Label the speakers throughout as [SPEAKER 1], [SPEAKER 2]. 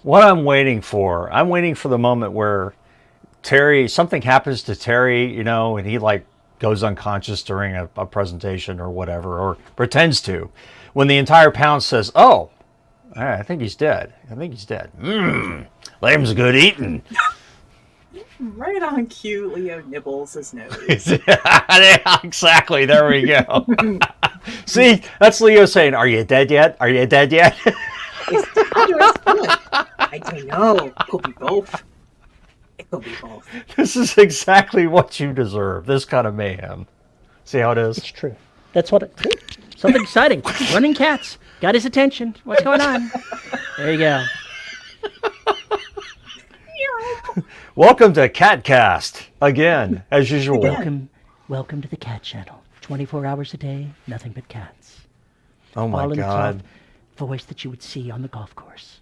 [SPEAKER 1] What I'm waiting for the moment where something happens to Terry, and he like goes unconscious during a presentation or whatever, or pretends to. When the entire pound says, "Oh, I think he's dead. Lamb's good eating."
[SPEAKER 2] Right on cue, Leo nibbles his nose.
[SPEAKER 1] Exactly. There we go. See, that's Leo saying, "Are you dead yet? Are you dead yet?"
[SPEAKER 2] Is that or is good? I don't know. It could be both.
[SPEAKER 1] This is exactly what you deserve. This kind of mayhem. See how it is?
[SPEAKER 3] It's true. That's what something exciting. Running cats. Got his attention. What's going on? There you go.
[SPEAKER 1] Welcome to CatCast again, as usual.
[SPEAKER 3] Welcome to the Cat Channel. 24 hours a day, nothing but cats.
[SPEAKER 1] Oh my God!
[SPEAKER 3] Voice that you would see on the golf course.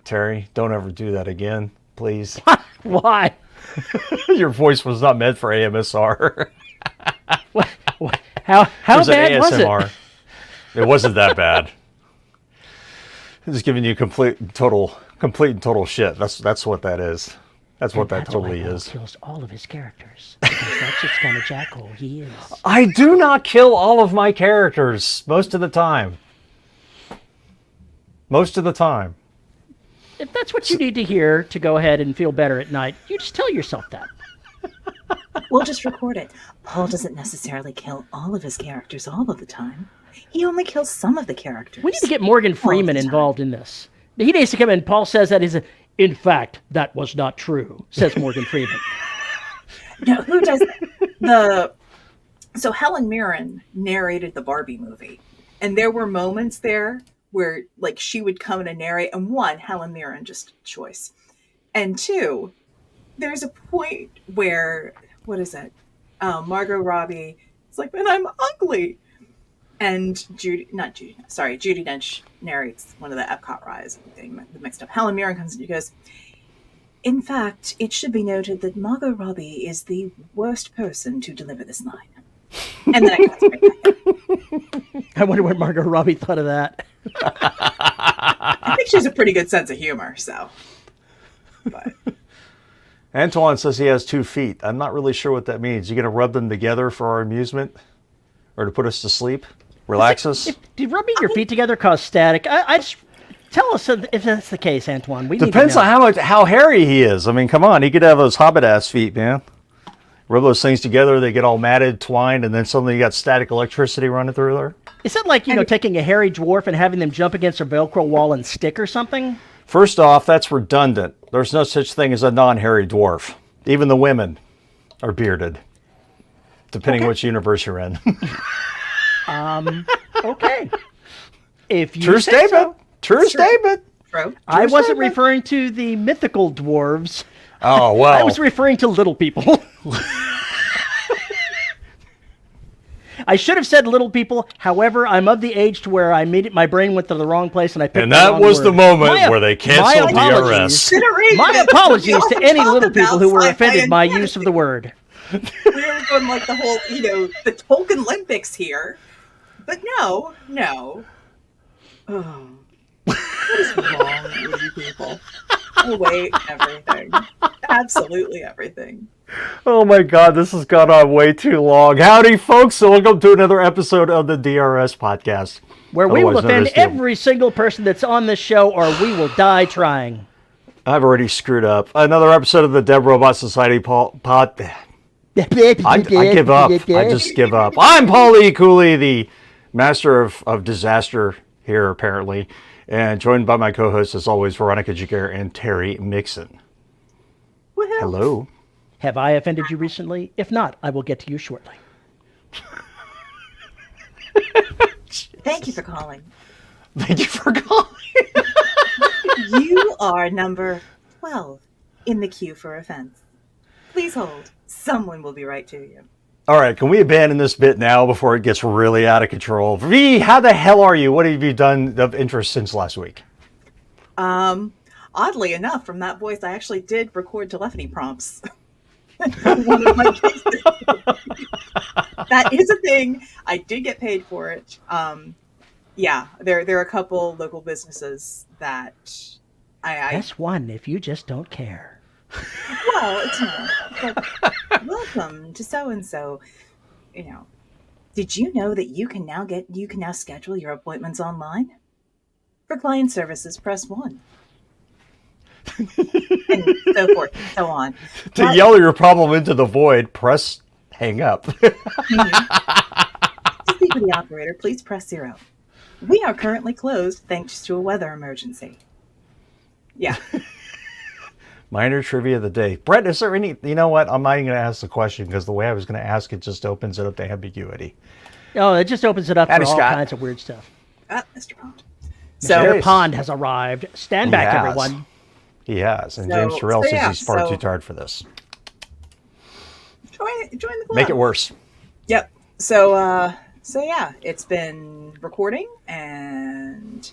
[SPEAKER 1] Terry, don't ever do that again, please.
[SPEAKER 3] Why?
[SPEAKER 1] Your voice was not meant for AMSR.
[SPEAKER 3] How bad was it?
[SPEAKER 1] It wasn't that bad. It's giving you complete and total shit. That's what that is. That's what that totally is.
[SPEAKER 3] Kills all of his characters because that's just kind of jackhole he is.
[SPEAKER 1] I do not kill all of my characters most of the time.
[SPEAKER 3] If that's what you need to hear to go ahead and feel better at night, you just tell yourself that.
[SPEAKER 2] We'll just record it. Paul doesn't necessarily kill all of his characters all of the time. He only kills some of the characters.
[SPEAKER 3] We need to get Morgan Freeman involved in this. He needs to come in. Paul says that in fact, that was not true, says Morgan Freeman.
[SPEAKER 2] No, who does So Helen Mirren narrated the Barbie movie. And there were moments there where like she would come in and narrate. And one, Helen Mirren, just choice. And two, there's a point where, Margot Robbie is like, "And I'm ugly." And Judi Dench narrates one of the Epcot rides. They mixed up. Helen Mirren comes in and goes, "In fact, it should be noted that Margot Robbie is the worst person to deliver this line." And then it cuts right back in.
[SPEAKER 3] I wonder what Margot Robbie thought of that.
[SPEAKER 2] I think she has a pretty good sense of humor, so. But.
[SPEAKER 1] Antoine says he has 2 feet. I'm not really sure what that means. You going to rub them together for our amusement? Or to put us to sleep? Relax us?
[SPEAKER 3] Did rubbing your feet together cause static? I just tell us if that's the case, Antoine.
[SPEAKER 1] Depends on how hairy he is. I mean, come on. He could have those hobbit-ass feet, man. Rub those things together, they get all matted, twined, and then suddenly you got static electricity running through there.
[SPEAKER 3] Is that like, taking a hairy dwarf and having them jump against a Velcro wall and stick or something?
[SPEAKER 1] First off, that's redundant. There's no such thing as a non-hairy dwarf. Even the women are bearded, depending which universe you're in.
[SPEAKER 3] Okay. If you
[SPEAKER 1] True
[SPEAKER 3] say
[SPEAKER 1] statement.
[SPEAKER 3] So.
[SPEAKER 1] True statement.
[SPEAKER 2] True.
[SPEAKER 3] I wasn't referring to the mythical dwarves.
[SPEAKER 1] Oh, well.
[SPEAKER 3] I was referring to little people. I should have said little people. However, I'm of the age to where my brain went to the wrong place and I picked
[SPEAKER 1] And that was the moment where they canceled DRS.
[SPEAKER 3] My apologies to any little people who were offended by use of the word.
[SPEAKER 2] We were going like the whole, the Tolkien Olympics here. But no. Oh. What is wrong with you people? Oh, wait, everything. Absolutely everything.
[SPEAKER 1] Oh my God, this has gone on way too long. Howdy, folks, so welcome to another episode of the DRS podcast.
[SPEAKER 3] Where we will offend every single person that's on this show or we will die trying.
[SPEAKER 1] I've already screwed up. Another episode of the Dead Robot Society pod. I give up. I just give up. I'm Paul E. Cooley, the master of disaster here, apparently. And joined by my co-hosts, as always, Veronica Jagger and Terry Mixon.
[SPEAKER 2] Woo-hoo.
[SPEAKER 1] Hello.
[SPEAKER 3] Have I offended you recently? If not, I will get to you shortly.
[SPEAKER 2] Thank you for calling.
[SPEAKER 1] Thank you for calling.
[SPEAKER 2] You are number 12 in the queue for offense. Please hold. Someone will be right to you.
[SPEAKER 1] All right, can we abandon this bit now before it gets really out of control? V, how the hell are you? What have you done of interest since last week?
[SPEAKER 2] Oddly enough, from that voice, I actually did record telephony prompts. One of my cases. That is a thing. I did get paid for it. Yeah, there are a couple local businesses that I
[SPEAKER 3] Press 1 if you just don't care.
[SPEAKER 2] well, it's not. It's like, welcome to so and so. You know, did you know that you can now schedule your appointments online? For client services, press 1. And so forth and so on.
[SPEAKER 1] To
[SPEAKER 2] But,
[SPEAKER 1] yell your problem into the void, press hang up.
[SPEAKER 2] to speak with the operator, please press 0. We are currently closed thanks to a weather emergency. Yeah.
[SPEAKER 1] Minor trivia of the day. Brett, is there any... You know what? I'm not even going to ask the question because the way I was going to ask it just opens it up to ambiguity.
[SPEAKER 3] Oh, it just opens it up
[SPEAKER 1] Howdy,
[SPEAKER 3] for all
[SPEAKER 1] Scott.
[SPEAKER 3] kinds of weird stuff.
[SPEAKER 2] Mr. Pond.
[SPEAKER 3] Mr.
[SPEAKER 1] Yes.
[SPEAKER 3] Pond has arrived. Stand back,
[SPEAKER 1] has.
[SPEAKER 3] everyone.
[SPEAKER 1] He has. And
[SPEAKER 2] So-
[SPEAKER 1] James Terrell
[SPEAKER 2] so
[SPEAKER 1] says
[SPEAKER 2] yeah,
[SPEAKER 1] he's far
[SPEAKER 2] so-
[SPEAKER 1] too tired for this.
[SPEAKER 2] Join the club.
[SPEAKER 1] Make it worse.
[SPEAKER 2] Yep. So yeah, it's been recording and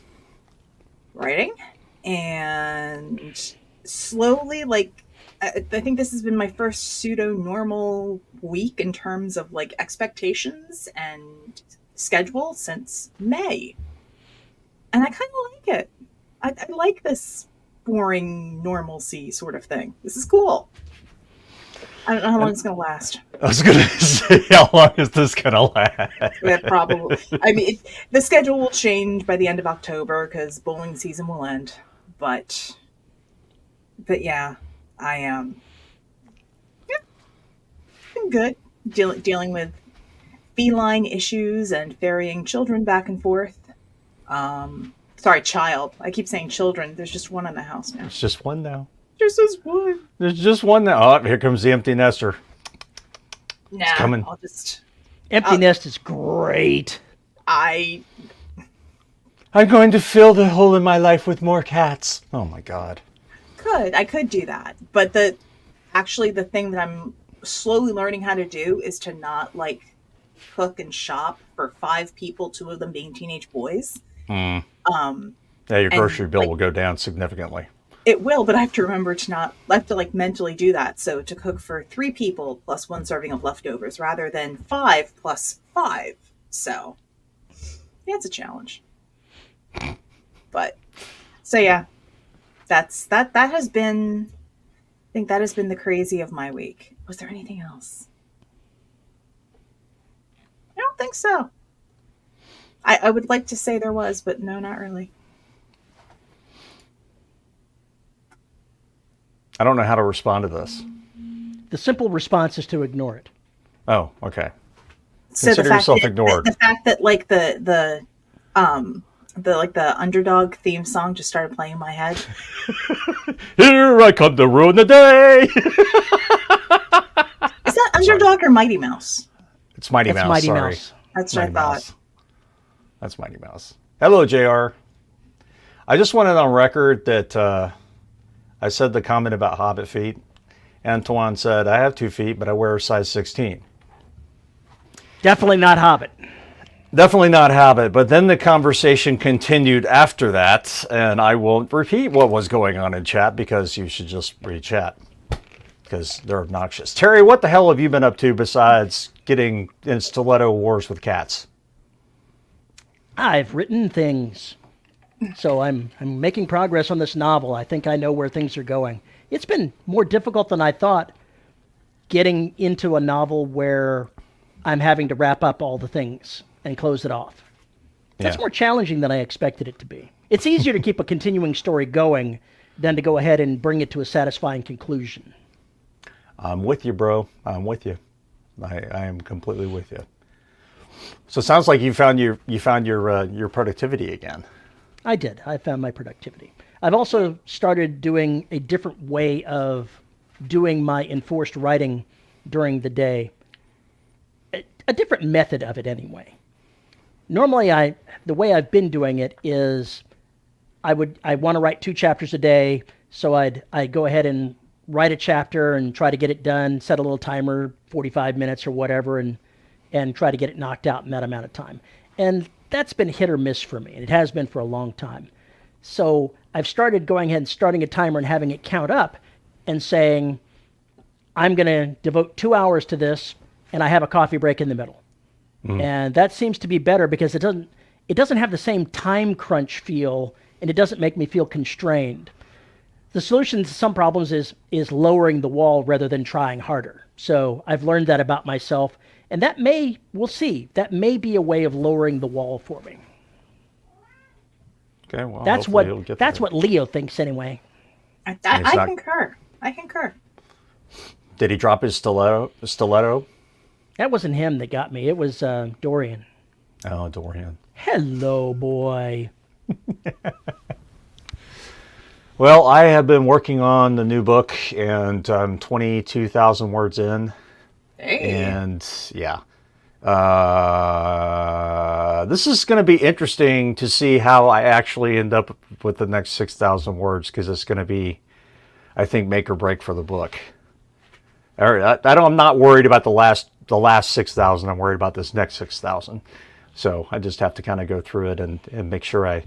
[SPEAKER 2] writing and slowly, like, I think this has been my first pseudo-normal week in terms of, like, expectations and schedule since May. And I kind of like it. I like this boring normalcy sort of thing. This is cool. I don't know how long it's going to last.
[SPEAKER 1] I was going to say, how long is this going to last?
[SPEAKER 2] Yeah, probably. I mean, the schedule will change by the end of October because bowling season will end. But yeah, I am. Yeah, been good dealing with feline issues and ferrying children back and forth. Sorry, child. I keep saying children. There's just one in the house now.
[SPEAKER 1] It's just one now.
[SPEAKER 2] Just this one.
[SPEAKER 1] There's just one now. Oh, here comes the empty nester.
[SPEAKER 2] Nah,
[SPEAKER 1] coming.
[SPEAKER 2] I'll just.
[SPEAKER 3] Empty nest is great.
[SPEAKER 1] I'm going to fill the hole in my life with more cats. Oh my God.
[SPEAKER 2] I could do that, but the thing that I'm slowly learning how to do is to not, like, cook and shop for 5 people, 2 of them being teenage boys.
[SPEAKER 1] Yeah, your grocery bill will go down significantly.
[SPEAKER 2] It will, but I have to remember to not. I have to, like, mentally do that. So to cook for 3 people plus 1 serving of leftovers rather than 5 plus 5. So yeah, it's a challenge. But so yeah, that has been. I think that has been the crazy of my week. Was there anything else? I don't think so. I would like to say there was, but no, not really.
[SPEAKER 1] I don't know how to respond to this.
[SPEAKER 3] The simple response is to ignore it.
[SPEAKER 1] Oh, okay.
[SPEAKER 2] So
[SPEAKER 1] Consider yourself ignored.
[SPEAKER 2] The fact that, like, the underdog theme song just started playing in my head.
[SPEAKER 1] Here I come to ruin the day.
[SPEAKER 2] Is that Underdog or Mighty Mouse?
[SPEAKER 1] It's Mighty
[SPEAKER 3] That's
[SPEAKER 1] Mouse.
[SPEAKER 3] Mighty
[SPEAKER 1] sorry.
[SPEAKER 3] Mouse.
[SPEAKER 2] That's what I
[SPEAKER 1] Mighty
[SPEAKER 2] thought.
[SPEAKER 1] Mouse. That's Mighty Mouse. Hello, JR. I just wanted on record that I said the comment about Hobbit feet. Antoine said, I have 2 feet, but I wear a size 16.
[SPEAKER 3] Definitely not Hobbit.
[SPEAKER 1] Definitely not Hobbit, but then the conversation continued after that, and I won't repeat what was going on in chat because you should just read chat because they're obnoxious. Terry, what the hell have you been up to besides getting in stiletto wars with cats?
[SPEAKER 3] I've written things. So I'm making progress on this novel. I think I know where things are going. It's been more difficult than I thought getting into a novel where I'm having to wrap up all the things and close it off. That's more challenging than I expected it to be. It's easier to keep a continuing story going than to go ahead and bring it to a satisfying conclusion.
[SPEAKER 1] I'm with you, bro. I'm with you. I am completely with you. So it sounds like you found your productivity again.
[SPEAKER 3] I did. I found my productivity. I've also started doing a different way of doing my enforced writing during the day. A different method of it anyway. Normally the way I've been doing it is I want to write 2 chapters a day, so I'd go ahead and write a chapter and try to get it done, set a little timer, 45 minutes or whatever, and try to get it knocked out in that amount of time. And that's been hit or miss for me, and it has been for a long time. So I've started going ahead and starting a timer and having it count up and saying, I'm going to devote 2 hours to this, and I have a coffee break in the middle. And that seems to be better because it doesn't have the same time crunch feel, and it doesn't make me feel constrained. The solution to some problems is lowering the wall rather than trying harder. So I've learned that about myself, and we'll see, that may be a way of lowering the wall for me.
[SPEAKER 1] Okay, well,
[SPEAKER 3] That's
[SPEAKER 1] that's
[SPEAKER 3] what Leo thinks anyway.
[SPEAKER 2] I concur. I concur.
[SPEAKER 1] Did he drop his stiletto?
[SPEAKER 3] That wasn't him that got me. It was Dorian.
[SPEAKER 1] Oh, Dorian.
[SPEAKER 3] Hello, boy.
[SPEAKER 1] Well, I have been working on the new book, and I'm 22,000 words in.
[SPEAKER 2] Hey.
[SPEAKER 1] And yeah, this is going to be interesting to see how I actually end up with the next 6,000 words, because it's going to be, I think, make or break for the book. I'm not worried about the last 6,000. I'm worried about this next 6,000. So I just have to kind of go through it and make sure I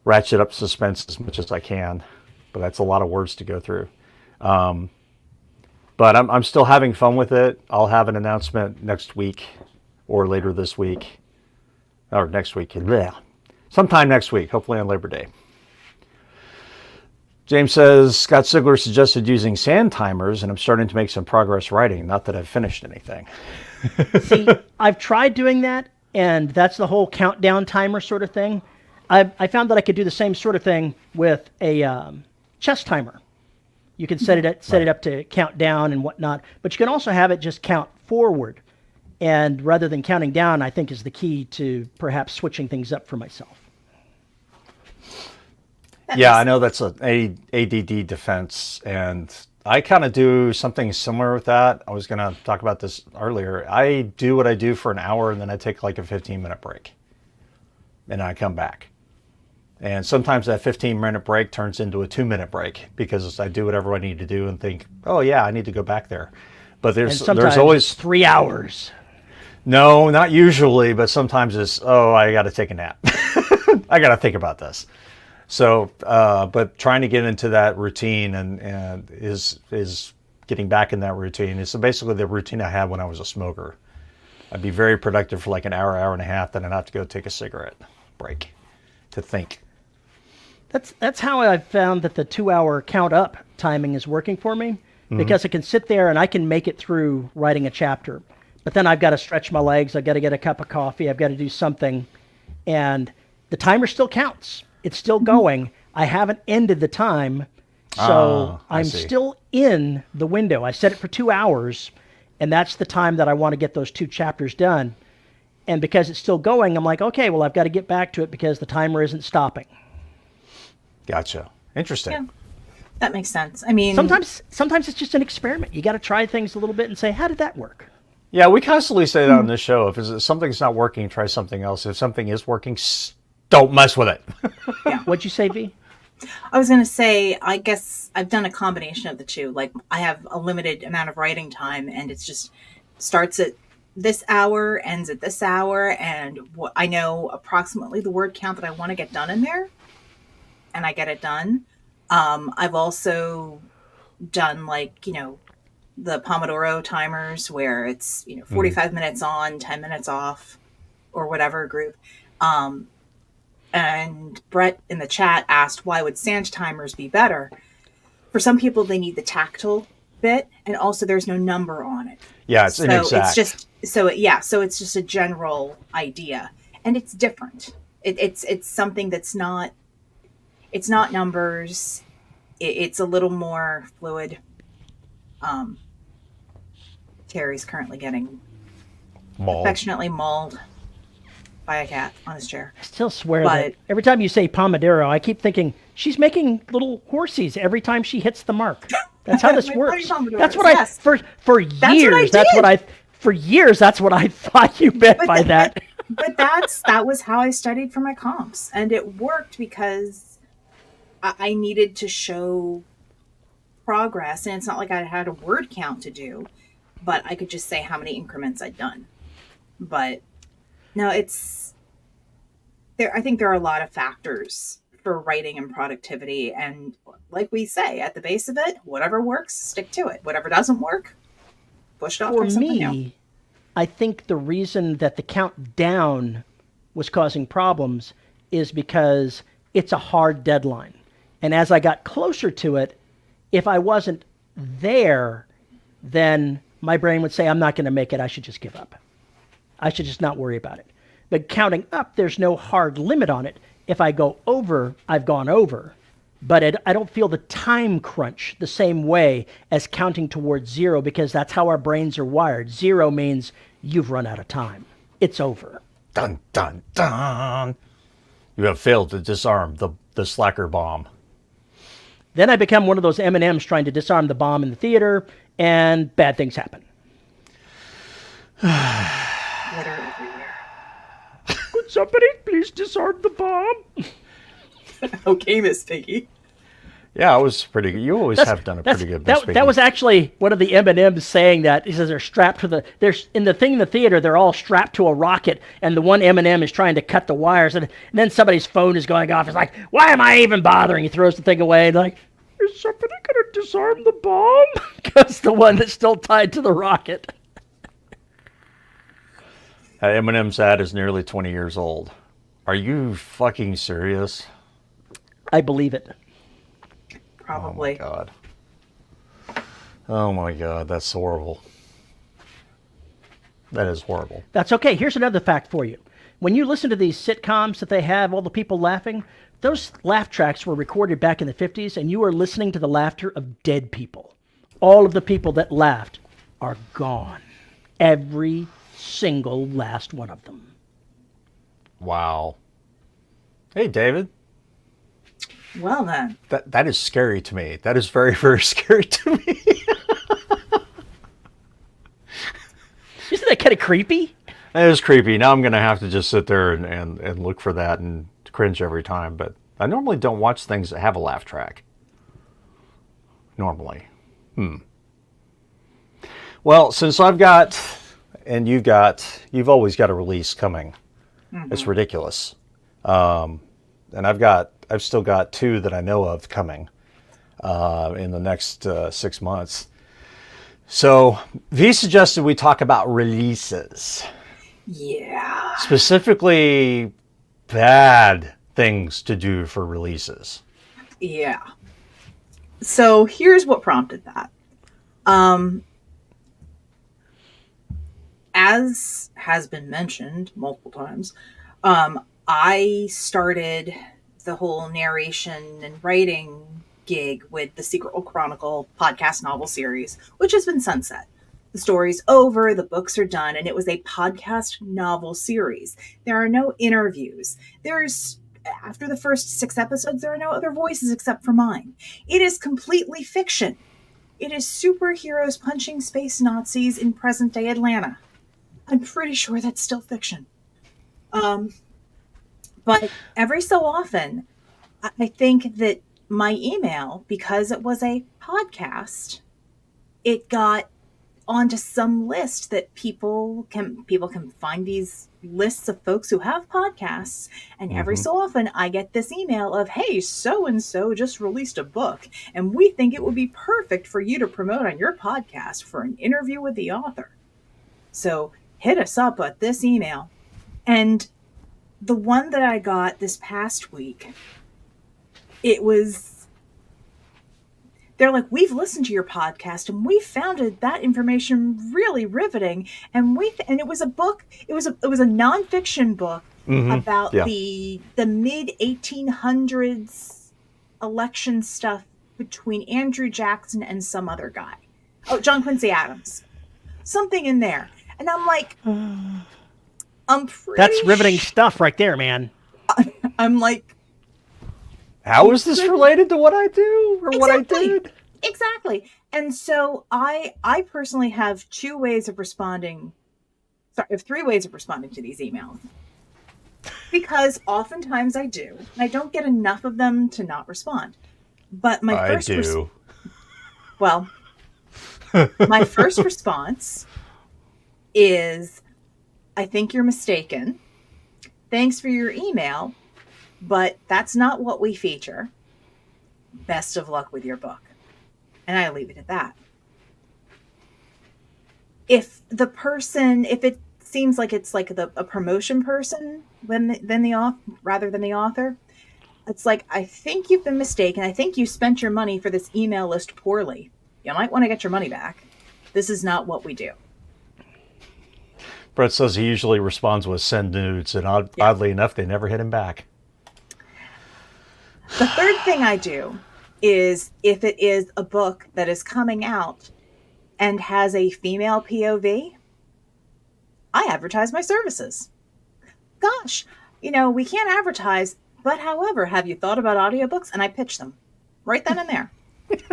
[SPEAKER 1] ratchet up suspense as much as I can. But that's a lot of words to go through. But I'm still having fun with it. I'll have an announcement next week or later this week. Or next week. Bleh. Sometime next week, hopefully on Labor Day. James says, Scott Sigler suggested using sand timers, and I'm starting to make some progress writing. Not that I've finished anything.
[SPEAKER 3] See, I've tried doing that, and that's the whole countdown timer sort of thing. I found that I could do the same sort of thing with a chess timer. You can set it up to count down and whatnot, but you can also have it just count forward. And rather than counting down, I think is the key to perhaps switching things up for myself.
[SPEAKER 1] Yeah, I know that's an ADD defense, and I kind of do something similar with that. I was going to talk about this earlier. I do what I do for an hour, and then I take like a 15-minute break, and I come back. And sometimes that 15-minute break turns into a 2-minute break because I do whatever I need to do and think, oh yeah, I need to go back there. But there's always
[SPEAKER 3] 3 hours.
[SPEAKER 1] No, not usually, but sometimes it's, oh, I got to take a nap. I got to think about this. So, but trying to get into that routine and is getting back in that routine. It's basically the routine I had when I was a smoker. I'd be very productive for like an hour, hour and a half, then I'd have to go take a cigarette break to think.
[SPEAKER 3] That's how I've found that the 2-hour count up timing is working for me, because I can sit there and I can make it through writing a chapter, but then I've got to stretch my legs. I've got to get a cup of coffee. I've got to do something, and the timer still counts. It's still going. I haven't ended the time, so I'm still in the window. I set it for 2 hours, and that's the time that I want to get those 2 chapters done. And because it's still going, I'm like, okay, well, I've got to get back to it because the timer isn't stopping.
[SPEAKER 1] Gotcha. Interesting.
[SPEAKER 2] Yeah, that makes sense. I mean,
[SPEAKER 3] sometimes it's just an experiment. You got to try things a little bit and say, how did that work?
[SPEAKER 1] Yeah, we constantly say that on this show. If something's not working, try something else. If something is working, don't mess with it.
[SPEAKER 2] Yeah.
[SPEAKER 3] What'd you say, V?
[SPEAKER 2] I was going to say, I guess I've done a combination of the two. Like, I have a limited amount of writing time, and it's just starts at this hour, ends at this hour, and I know approximately the word count that I want to get done in there, and I get it done. I've also done, like, the Pomodoro timers where it's, 45 minutes on, 10 minutes off, or whatever group. And Brett in the chat asked, why would sand timers be better? For some people, they need the tactile bit, and also there's no number on it.
[SPEAKER 1] Yeah, it's inexact.
[SPEAKER 2] So it's just a general idea, and it's different. It's something that's not. It's not numbers. It's a little more fluid. Terry's currently getting affectionately mauled by a cat on his chair.
[SPEAKER 3] I still swear that every time you say Pomodoro, I keep thinking she's making little horsies every time she hits the mark. That's how this works. That's what for years. For years. That's what I thought you meant by that.
[SPEAKER 2] But that was how I studied for my comps, and it worked because I needed to show progress, and it's not like I had a word count to do, but I could just say how many increments I'd done. But no, it's there. I think there are a lot of factors for writing and productivity, and like we say, at the base of it, whatever works, stick to it. Whatever doesn't work, push it off.
[SPEAKER 3] For me, I think the reason that the countdown was causing problems is because it's a hard deadline. And as I got closer to it, if I wasn't there, then my brain would say, I'm not going to make it. I should just give up. I should just not worry about it. But counting up, there's no hard limit on it. If I go over, I've gone over. But I don't feel the time crunch the same way as counting towards zero, because that's how our brains are wired. Zero means you've run out of time. It's over.
[SPEAKER 1] Dun, dun, dun. You have failed to disarm the slacker bomb.
[SPEAKER 3] Then I become one of those M&Ms trying to disarm the bomb in the theater, and bad things happen.
[SPEAKER 2] Glitter everywhere.
[SPEAKER 3] Could somebody please disarm the bomb?
[SPEAKER 2] Okay, Miss Piggy.
[SPEAKER 1] Yeah, it was pretty good. You always have done a pretty good Miss Piggy.
[SPEAKER 3] That was actually one of the M&Ms saying that. He says they're strapped to in the theater, they're all strapped to a rocket, and the one M&M is trying to cut the wires, and then somebody's phone is going off. It's like, why am I even bothering? He throws the thing away, and like, is somebody going to disarm the bomb? Because the one that's still tied to the rocket.
[SPEAKER 1] Eminem's ad is nearly 20 years old. Are you fucking serious?
[SPEAKER 3] I believe it.
[SPEAKER 2] Probably.
[SPEAKER 1] Oh my god. Oh my god, that's horrible. That is horrible.
[SPEAKER 3] That's okay. Here's another fact for you. When you listen to these sitcoms that they have, all the people laughing, those laugh tracks were recorded back in the 50s, and you are listening to the laughter of dead people. All of the people that laughed are gone. Every single last one of them.
[SPEAKER 1] Wow. Hey, David.
[SPEAKER 2] Well then.
[SPEAKER 1] That is scary to me. That is very, very scary to me.
[SPEAKER 3] Isn't that kind of creepy?
[SPEAKER 1] It is creepy. Now I'm going to have to just sit there and look for that and cringe every time. But I normally don't watch things that have a laugh track. Normally. Well, since I've got, and you've always got a release coming. Mm-hmm. It's ridiculous. And I've still got 2 that I know of coming in the next 6 months. So V suggested we talk about releases.
[SPEAKER 2] Yeah.
[SPEAKER 1] Specifically, bad things to do for releases.
[SPEAKER 2] Yeah. So here's what prompted that. As has been mentioned multiple times, I started the whole narration and writing gig with the Secret World Chronicle podcast novel series, which has been sunset. The story's over, the books are done, and it was a podcast novel series. There are no interviews. After the first 6 episodes, there are no other voices except for mine. It is completely fiction. It is superheroes punching space Nazis in present-day Atlanta. I'm pretty sure that's still fiction. But every so often, I think that my email, because it was a podcast, it got onto some list that people can find these lists of folks who have podcasts. And every so often I get this email of, hey, so-and-so just released a book, and we think it would be perfect for you to promote on your podcast for an interview with the author. So hit us up at this email. And the one that I got this past week, they're like, we've listened to your podcast and we found that information really riveting. And it was a book. It was a nonfiction book about the mid 1800s election stuff between Andrew Jackson and some other guy. Oh, John Quincy Adams. Something in there. And I'm like,
[SPEAKER 3] that's riveting stuff right there, man.
[SPEAKER 2] I'm like,
[SPEAKER 1] how is this related to what I do or what I did?
[SPEAKER 2] Exactly. And so I personally have 3 ways of responding to these emails. Because oftentimes I do. And I don't get enough of them to not respond. But my first my first response is, I think you're mistaken. Thanks for your email, but that's not what we feature. Best of luck with your book. And I leave it at that. If it's seems like it's like a promotion person rather than the author. It's like, I think you've been mistaken. I think you spent your money for this email list poorly. You might want to get your money back. This is not what we do.
[SPEAKER 1] Brett says he usually responds with send nudes, and oddly enough, they never hit him back.
[SPEAKER 2] The third thing I do is, if it is a book that is coming out and has a female POV, I advertise my services. Gosh, we can't advertise, but however, have you thought about audiobooks? And I pitch them right then and there.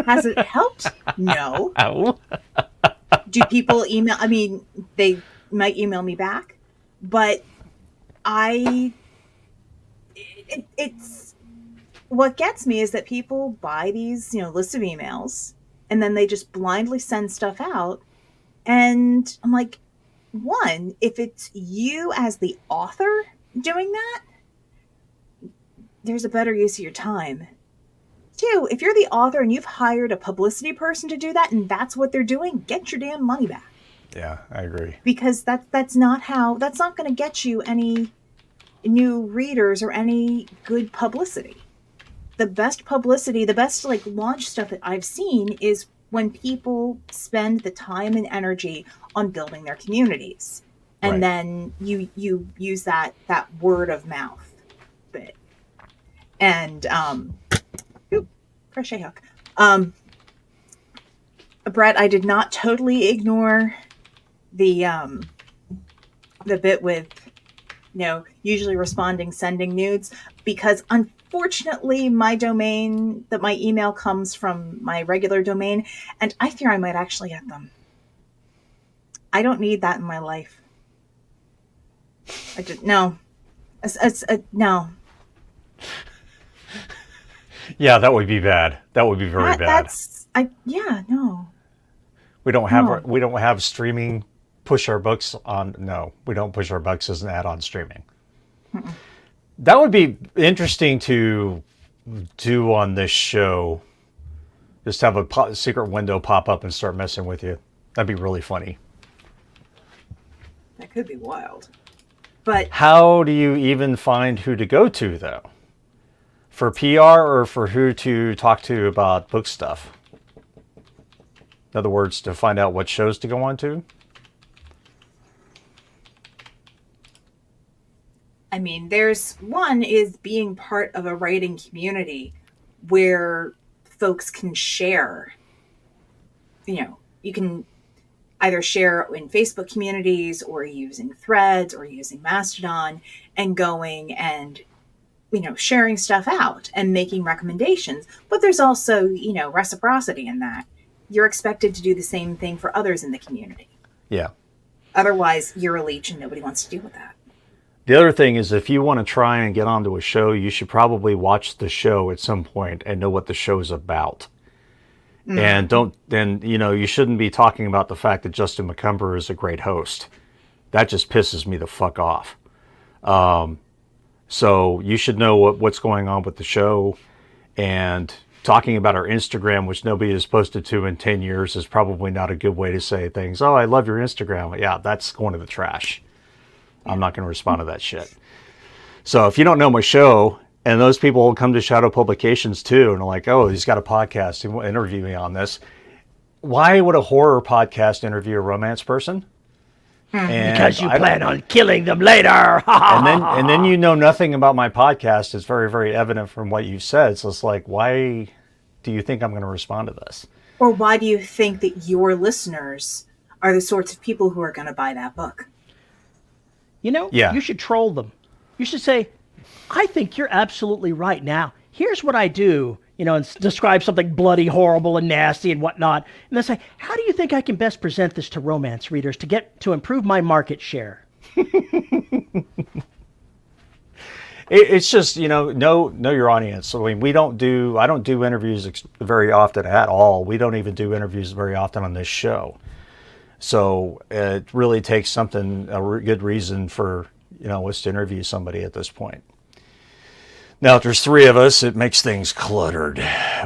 [SPEAKER 2] Has it helped? No.
[SPEAKER 1] Ow.
[SPEAKER 2] Do people email? I mean, they might email me back, but it's what gets me is that people buy these, lists of emails, and then they just blindly send stuff out. And I'm like, one, if it's you as the author doing that, there's a better use of your time. Two, if you're the author and you've hired a publicity person to do that, and that's what they're doing, get your damn money back.
[SPEAKER 1] Yeah, I agree.
[SPEAKER 2] Because that's not going to get you any new readers or any good publicity. The best publicity, the best launch stuff that I've seen is when people spend the time and energy on building their communities. And then you use that word of mouth bit. And crochet hook. Brett, I did not totally ignore the bit with usually responding sending nudes, because unfortunately my email comes from my regular domain, and I fear I might actually get them. I don't need that in my life. No. No.
[SPEAKER 1] Yeah, that would be bad. That would be very bad.
[SPEAKER 2] No.
[SPEAKER 1] We don't have streaming. Push our books on. No, we don't push our books as an ad on streaming. Mm-mm. That would be interesting to do on this show. Just have a secret window pop up and start messing with you. That'd be really funny.
[SPEAKER 2] That could be wild. But
[SPEAKER 1] how do you even find who to go to, though? For PR or for who to talk to about book stuff? In other words, to find out what shows to go on to?
[SPEAKER 2] I mean, there's one is being part of a writing community where folks can share. You can either share in Facebook communities or using Threads or using Mastodon and going and, sharing stuff out and making recommendations. But there's also, reciprocity in that. You're expected to do the same thing for others in the community.
[SPEAKER 1] Yeah.
[SPEAKER 2] Otherwise, you're a leech and nobody wants to deal with that.
[SPEAKER 1] The other thing is, if you want to try and get onto a show, you should probably watch the show at some point and know what the show's about. Mm. And you shouldn't be talking about the fact that Justin McCumber is a great host. That just pisses me the fuck off. So you should know what's going on with the show, and talking about our Instagram, which nobody has posted to in 10 years, is probably not a good way to say things. Oh, I love your Instagram. Yeah, that's going to the trash. I'm not going to respond to that shit. So if you don't know my show, and those people will come to Shadow Publications too, and are like, oh, he's got a podcast, he will interview me on this. Why would a horror podcast interview a romance person?
[SPEAKER 3] Because you plan on killing them later.
[SPEAKER 1] and then you know nothing about my podcast. It's very, very evident from what you've said. So it's like, why do you think I'm going to respond to this?
[SPEAKER 2] Or why do you think that your listeners are the sorts of people who are going to buy that book?
[SPEAKER 3] You should troll them. You should say, I think you're absolutely right. Now, here's what I do, and describe something bloody, horrible, and nasty and whatnot. And then say, how do you think I can best present this to romance readers to improve my market share?
[SPEAKER 1] It's just, know your audience. I mean, I don't do interviews very often at all. We don't even do interviews very often on this show. So it really takes a good reason for, us to interview somebody at this point. Now, if there's three of us, it makes things cluttered.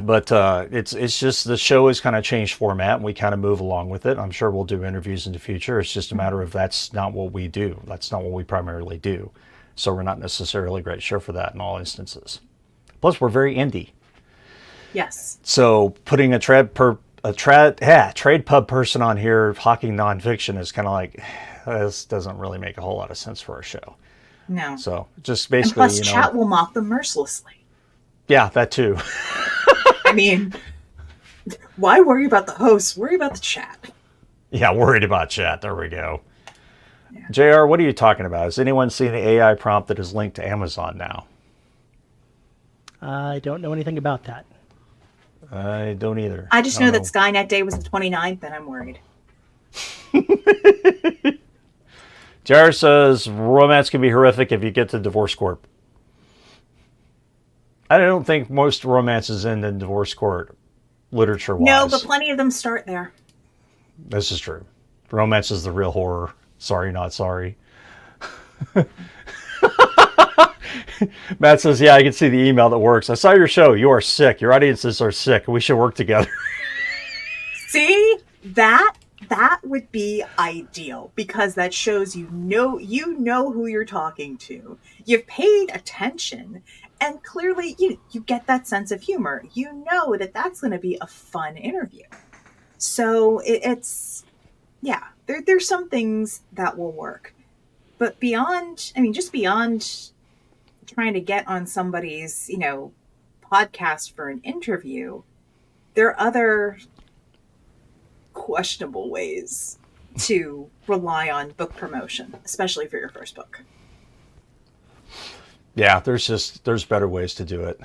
[SPEAKER 1] But it's just the show has kind of changed format, and we kind of move along with it. I'm sure we'll do interviews in the future. It's just a matter of that's not what we do. That's not what we primarily do. So we're not necessarily a great show for that in all instances. Plus, we're very indie.
[SPEAKER 2] Yes.
[SPEAKER 1] So putting a trade pub person on here hawking nonfiction is kind of like, this doesn't really make a whole lot of sense for our show.
[SPEAKER 2] No.
[SPEAKER 1] So just basically,
[SPEAKER 2] and plus, chat will mock them mercilessly.
[SPEAKER 1] Yeah, that too.
[SPEAKER 2] I mean, why worry about the host? Worry about the chat.
[SPEAKER 1] Yeah, worried about chat. There we go. Yeah. JR, what are you talking about? Has anyone seen the AI prompt that is linked to Amazon now?
[SPEAKER 3] I don't know anything about that.
[SPEAKER 1] I don't either.
[SPEAKER 2] I just know that Skynet Day was the 29th, and I'm worried.
[SPEAKER 1] JR says, romance can be horrific if you get to divorce court. I don't think most romances end in divorce court, literature-wise.
[SPEAKER 2] No, but plenty of them start there.
[SPEAKER 1] This is true. Romance is the real horror. Sorry, not sorry. Matt says, yeah, I can see the email that works. I saw your show. You are sick. Your audiences are sick. We should work together.
[SPEAKER 2] See? That would be ideal, because that shows you know who you're talking to. You've paid attention, and clearly you get that sense of humor. You know that that's going to be a fun interview. So it's there's some things that will work. But beyond trying to get on somebody's, podcast for an interview, there are other questionable ways to rely on book promotion, especially for your first book.
[SPEAKER 1] Yeah, there's better ways to do it.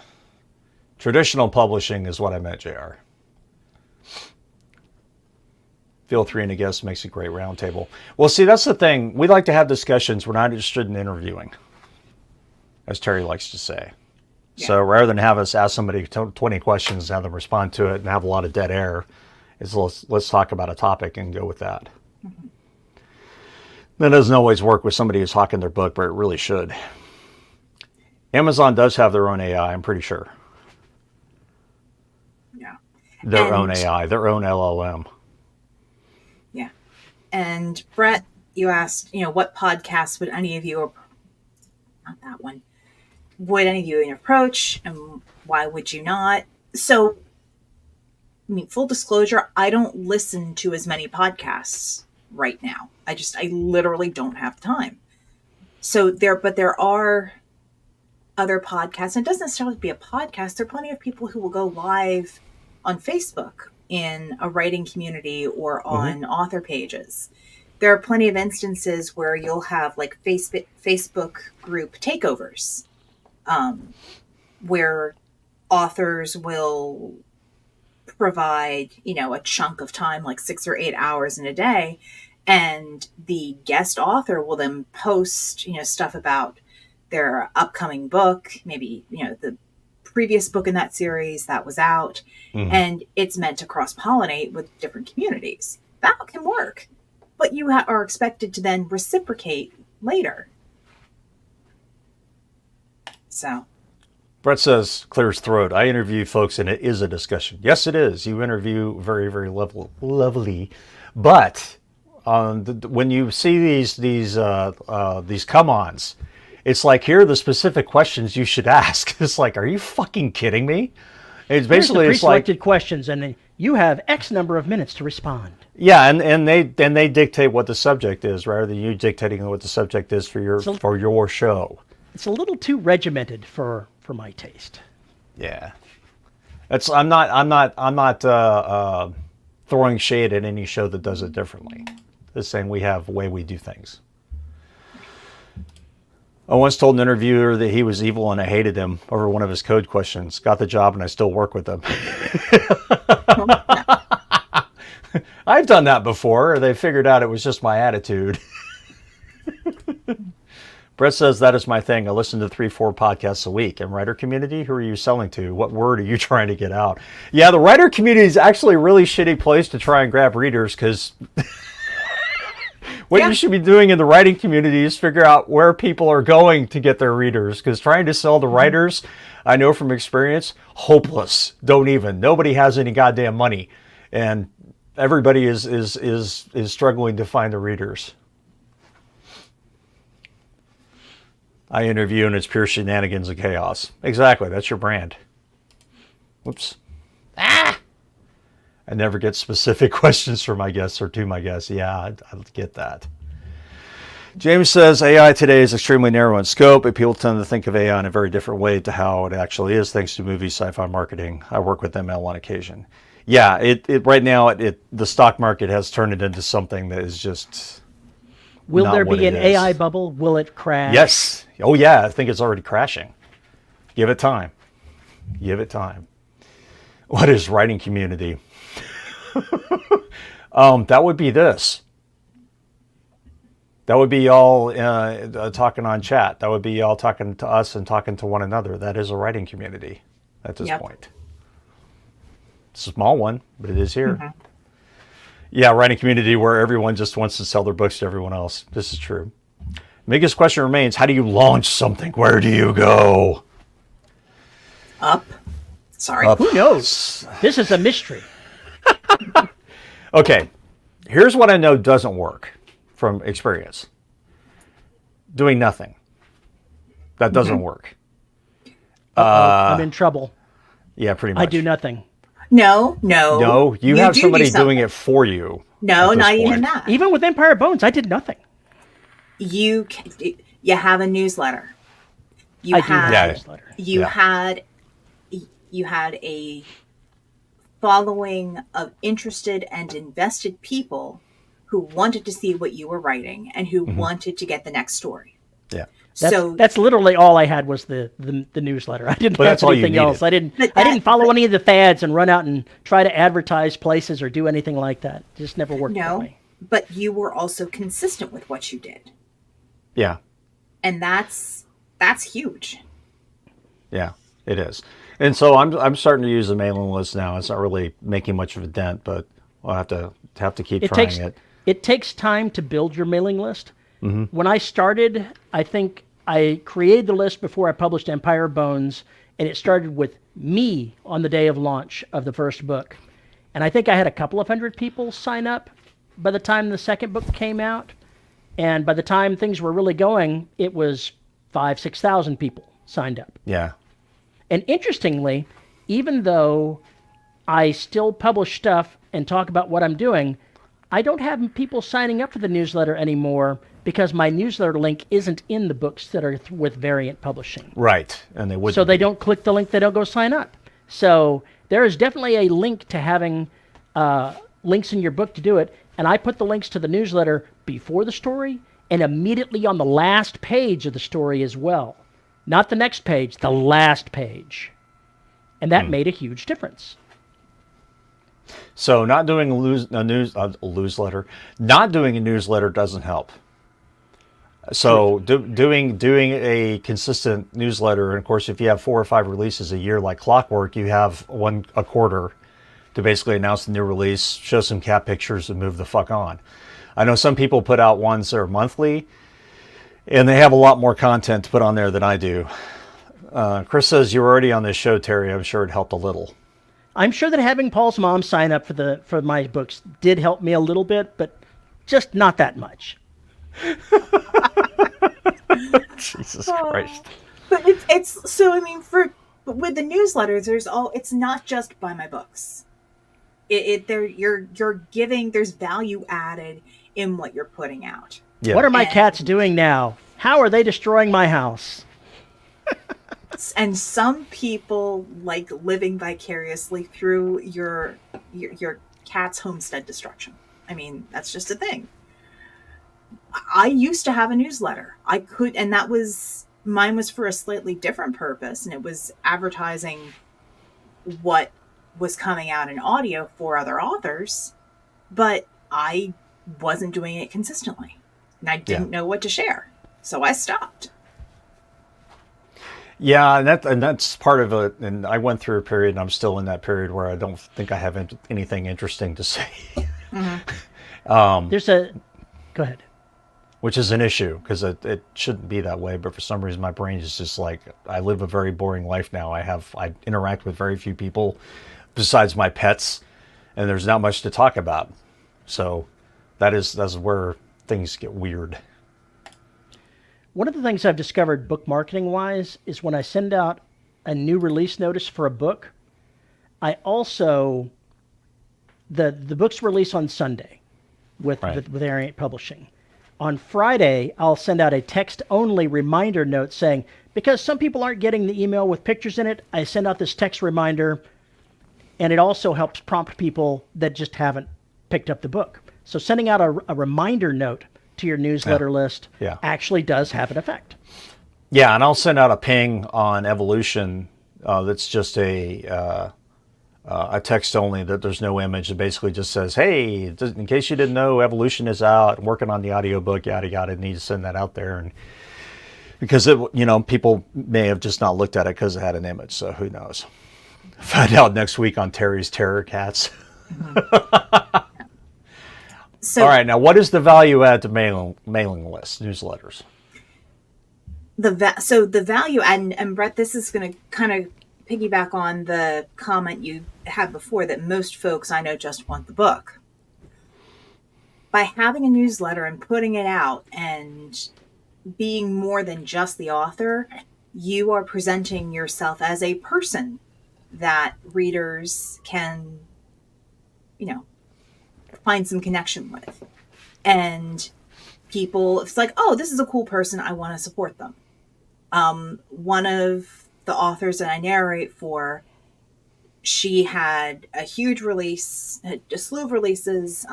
[SPEAKER 1] Traditional publishing is what I meant, JR. Feel free and a guest makes a great roundtable. Well, see, that's the thing. We like to have discussions. We're not interested in interviewing, as Terry likes to say. Yeah. So rather than have us ask somebody 20 questions and have them respond to it and have a lot of dead air, let's talk about a topic and go with that. Mm-hmm. That doesn't always work with somebody who's hawking their book, but it really should. Amazon does have their own AI, I'm pretty sure.
[SPEAKER 2] Yeah.
[SPEAKER 1] Their own AI, their own LLM.
[SPEAKER 2] Yeah. And Brett, you asked, what podcasts would any of you, not that one, would any of you approach, and why would you not? So, full disclosure, I don't listen to as many podcasts right now. I literally don't have time. So there are other podcasts, and it doesn't necessarily be a podcast. There are plenty of people who will go live on Facebook in a writing community or on author pages. There are plenty of instances where you'll have like Facebook group takeovers, where authors will provide, a chunk of time, like 6 or 8 hours in a day. And the guest author will then post, stuff about their upcoming book, maybe, the previous book in that series that was out. Mm-hmm. And it's meant to cross-pollinate with different communities. That can work. But you are expected to then reciprocate later. So.
[SPEAKER 1] Brett says, clear his throat. I interview folks and it is a discussion. Yes, it is. You interview very, very lovely. But when you see these come-ons, it's like, here are the specific questions you should ask. It's like, are you fucking kidding me? It's basically
[SPEAKER 3] Here's the pre-selected questions, and you have X number of minutes to respond.
[SPEAKER 1] Yeah, and they dictate what the subject is rather than you dictating what the subject is for your show.
[SPEAKER 3] It's a little too regimented for my taste.
[SPEAKER 1] Yeah, I'm not throwing shade at any show that does it differently. Just saying we have a way we do things. I once told an interviewer that he was evil and I hated him over one of his code questions. Got the job and I still work with him. I've done that before. They figured out it was just my attitude. Brett says, that is my thing. I listen to 3-4 podcasts a week. And writer community, who are you selling to? What word are you trying to get out? Yeah, the writer community is actually a really shitty place to try and grab readers because What you should be doing in the writing community is figure out where people are going to get their readers. Because trying to sell to writers, I know from experience, hopeless. Don't even. Nobody has any goddamn money, and everybody is struggling to find the readers. I interview and it's pure shenanigans and chaos. Exactly. That's your brand. Whoops. I never get specific questions for my guests or to my guests. Yeah, I get that. James says AI today is extremely narrow in scope, but people tend to think of AI in a very different way to how it actually is, thanks to movie sci-fi marketing. I work with ML on occasion. Yeah, it right now the stock market has turned it into something that is just.
[SPEAKER 3] Will there be an AI bubble? Will it crash?
[SPEAKER 1] Yes. Oh yeah, I think it's already crashing. Give it time. Give it time. What is writing community? That would be this. That would be y'all talking on chat. That would be y'all talking to us and talking to one another. That is a writing community at this point. It's a small one, but it is here. Mm-hmm. Yeah, writing community where everyone just wants to sell their books to everyone else. This is true. Biggest question remains, how do you launch something? Where do you go?
[SPEAKER 2] Up. Sorry.
[SPEAKER 1] Up.
[SPEAKER 3] Who knows? This is a mystery.
[SPEAKER 1] Okay, here's what I know doesn't work from experience. Doing nothing. That doesn't work.
[SPEAKER 3] I'm in trouble.
[SPEAKER 1] Yeah, pretty much.
[SPEAKER 3] I do nothing.
[SPEAKER 2] No,
[SPEAKER 1] you have somebody doing it for you.
[SPEAKER 2] No, not even that.
[SPEAKER 3] Even with Empire Bones, I did nothing.
[SPEAKER 2] You have a newsletter. You had a following of interested and invested people who wanted to see what you were writing and who wanted to get the next story.
[SPEAKER 1] Yeah.
[SPEAKER 3] That's literally all I had was the newsletter. I didn't have anything else. I didn't follow any of the fads and run out and try to advertise places or do anything like that. It just never worked for me.
[SPEAKER 2] But you were also consistent with what you did.
[SPEAKER 1] Yeah.
[SPEAKER 2] And that's huge.
[SPEAKER 1] Yeah, it is. And so I'm starting to use the mailing list now. It's not really making much of a dent, but I'll have to keep trying it.
[SPEAKER 3] It takes time to build your mailing list. Mm-hmm. When I started, I think I created the list before I published Empire Bones, and it started with me on the day of launch of the first book. And I think I had a couple of hundred people sign up by the time the second book came out. And by the time things were really going, it was 5,000-6,000 people signed up.
[SPEAKER 1] Yeah.
[SPEAKER 3] And interestingly, even though I still publish stuff and talk about what I'm doing, I don't have people signing up for the newsletter anymore because my newsletter link isn't in the books that are with Variant Publishing.
[SPEAKER 1] Right, and they wouldn't.
[SPEAKER 3] So they don't click the link, they don't go sign up. So there is definitely a link to having links in your book to do it, and I put the links to the newsletter before the story and immediately on the last page of the story as well. Not the next page, the last page. And that made a huge difference.
[SPEAKER 1] So not doing a newsletter, not doing a newsletter doesn't help. So doing a consistent newsletter, and of course, if you have 4 or 5 releases a year like clockwork, you have one a quarter to basically announce the new release, show some cat pictures, and move the fuck on. I know some people put out ones that are monthly, and they have a lot more content to put on there than I do. Chris says, you're already on this show, Terry. I'm sure it helped a little.
[SPEAKER 3] I'm sure that having Paul's mom sign up for my books did help me a little bit, but just not that much.
[SPEAKER 1] Jesus Christ.
[SPEAKER 2] But it's so, I mean, with the newsletters, it's not just buy my books. You're giving, there's value added in what you're putting out.
[SPEAKER 1] Yeah.
[SPEAKER 3] What are my cats doing now? How are they destroying my house?
[SPEAKER 2] And some people like living vicariously through your cat's homestead destruction. I mean, that's just a thing. I used to have a newsletter. And mine was for a slightly different purpose, and it was advertising what was coming out in audio for other authors, but I wasn't doing it consistently, and I didn't know what to share, so I stopped.
[SPEAKER 1] Yeah, and that's part of it. And I went through a period, and I'm still in that period where I don't think I have anything interesting to say.
[SPEAKER 3] Mm-hmm. Go ahead.
[SPEAKER 1] which is an issue because it shouldn't be that way. But for some reason, my brain is just like, I live a very boring life now. I interact with very few people besides my pets, and there's not much to talk about. So that's where things get weird.
[SPEAKER 3] One of the things I've discovered book marketing wise is when I send out a new release notice for a book, I also, the books release on Sunday with Ariant Publishing. On Friday, I'll send out a text-only reminder note saying, because some people aren't getting the email with pictures in it, I send out this text reminder, and it also helps prompt people that just haven't picked up the book. So sending out a reminder note to your newsletter list actually does have an effect.
[SPEAKER 1] Yeah, and I'll send out a ping on Evolution that's just a text only, that there's no image. It basically just says, hey, in case you didn't know, Evolution is out, working on the audiobook, yada yada. Need to send that out there, and because people may have just not looked at it because it had an image. So who knows? Find out next week on Terry's Terror Cats.
[SPEAKER 2] So,
[SPEAKER 1] all right, now what is the value add to mailing lists, newsletters?
[SPEAKER 2] The value add, and Brett, this is going to kind of piggyback on the comment you had before that most folks I know just want the book. By having a newsletter and putting it out and being more than just the author, you are presenting yourself as a person that readers can, find some connection with. And people, it's like, oh, this is a cool person, I want to support them. One of the authors that I narrate for, she had a huge release, a slew of releases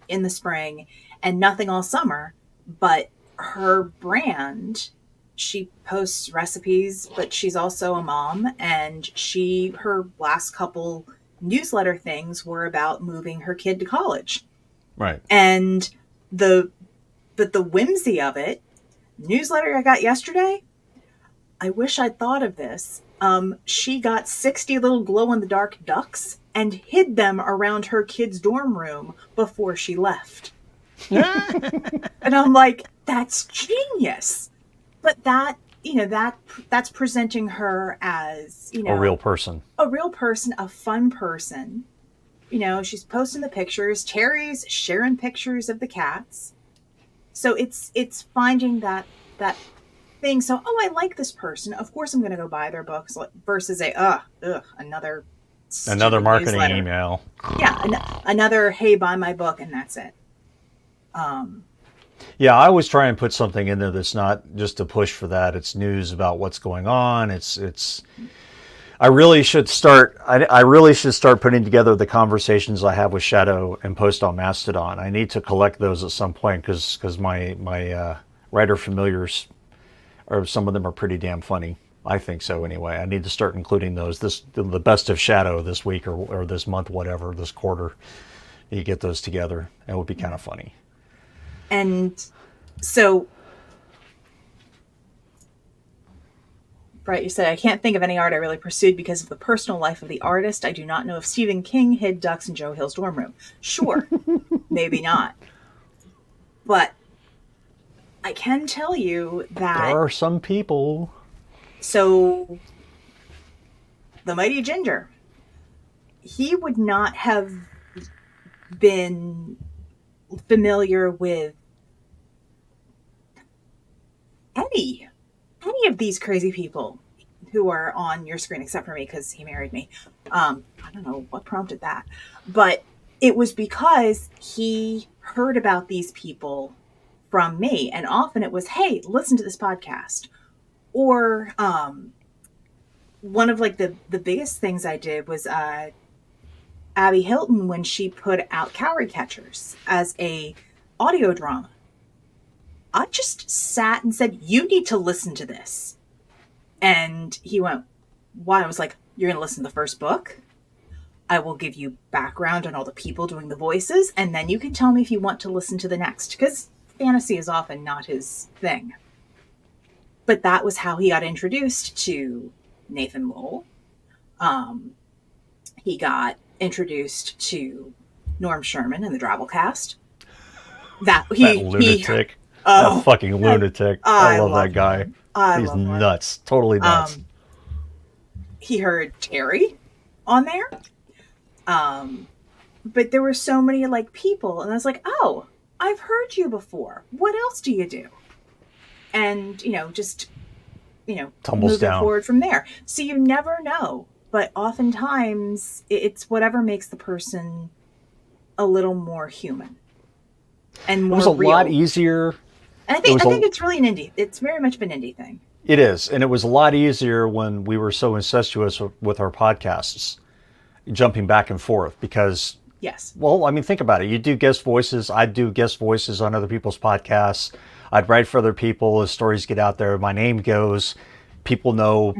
[SPEAKER 2] in the spring, and nothing all summer. But her brand, she posts recipes, but she's also a mom, and her last couple newsletter things were about moving her kid to college.
[SPEAKER 1] Right.
[SPEAKER 2] And the whimsy of it, newsletter I got yesterday, I wish I'd thought of this. She got 60 little glow-in-the-dark ducks and hid them around her kid's dorm room before she left. And I'm like, that's genius. But that's presenting her as,
[SPEAKER 1] a real person.
[SPEAKER 2] A fun person. She's posting the pictures. Terry's sharing pictures of the cats. So it's finding that thing. So, I like this person. Of course I'm going to go buy their books versus another
[SPEAKER 1] marketing
[SPEAKER 2] newsletter.
[SPEAKER 1] email.
[SPEAKER 2] Yeah. Another, hey, buy my book. And that's it.
[SPEAKER 1] Yeah, I always try and put something in there that's not just a push for that. It's news about what's going on. I really should start putting together the conversations I have with Shadow and post on Mastodon. I need to collect those at some point because my writer familiars, or some of them are pretty damn funny. I think so anyway. I need to start including those. The best of Shadow this week or this month, whatever, this quarter. You get those together. It would be kind of funny.
[SPEAKER 2] And so, Brett, you said, I can't think of any art I really pursued because of the personal life of the artist. I do not know if Stephen King hid ducks in Joe Hill's dorm room. Sure, maybe not. But I can tell you that
[SPEAKER 1] there are some people.
[SPEAKER 2] So, the Mighty Ginger, he would not have been familiar with any of these crazy people who are on your screen, except for me because he married me. I don't know what prompted that, but it was because he heard about these people from me, and often it was, hey, listen to this podcast. Or one of the biggest things I did was Abby Hilton, when she put out Calorie Catchers as a audio drama. I just sat and said, you need to listen to this. And he went, why? I was like, you're going to listen to the first book? I will give you background on all the people doing the voices, and then you can tell me if you want to listen to the next, because fantasy is often not his thing. But that was how he got introduced to Nathan Lowell. He got introduced to Norm Sherman in the Drabblecast.
[SPEAKER 1] That lunatic. That fucking lunatic. I love that
[SPEAKER 2] him.
[SPEAKER 1] guy. He's
[SPEAKER 2] love him.
[SPEAKER 1] nuts. Totally nuts.
[SPEAKER 2] He heard Terry on there. But there were so many like people, and I was like, oh, I've heard you before. What else do you do? And, just,
[SPEAKER 1] Tumbles
[SPEAKER 2] moving
[SPEAKER 1] down.
[SPEAKER 2] forward from there. So you never know. But oftentimes it's whatever makes the person a little more human and more
[SPEAKER 1] It was a
[SPEAKER 2] real.
[SPEAKER 1] lot easier.
[SPEAKER 2] And I think it's really an indie. It's very much of an indie thing.
[SPEAKER 1] It is. And it was a lot easier when we were so incestuous with our podcasts, jumping back and forth because...
[SPEAKER 2] Yes.
[SPEAKER 1] Well, I mean, think about it. You do guest voices. I do guest voices on other people's podcasts. I'd write for other people as stories get out there. My name goes. People know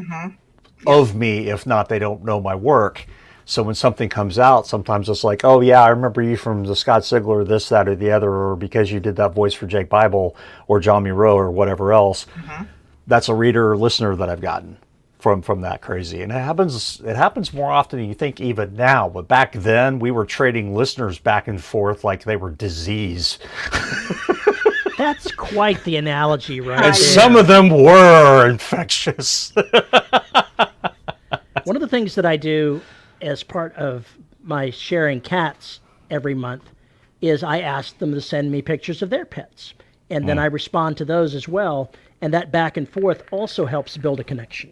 [SPEAKER 1] of me. If not, they don't know my work. So when something comes out, sometimes it's like, oh, yeah, I remember you from the Scott Sigler, this, that, or the other, or because you did that voice for Jake Bible or John Miro or whatever else. That's a reader or listener that I've gotten from that crazy. And it happens more often than you think even now. But back then, we were trading listeners back and forth like they were disease.
[SPEAKER 3] That's quite the analogy, right?
[SPEAKER 1] And
[SPEAKER 3] there.
[SPEAKER 1] some of them were infectious.
[SPEAKER 3] One of the things that I do as part of my sharing cats every month is I ask them to send me pictures of their pets. And then I respond to those as well. And that back and forth also helps build a connection.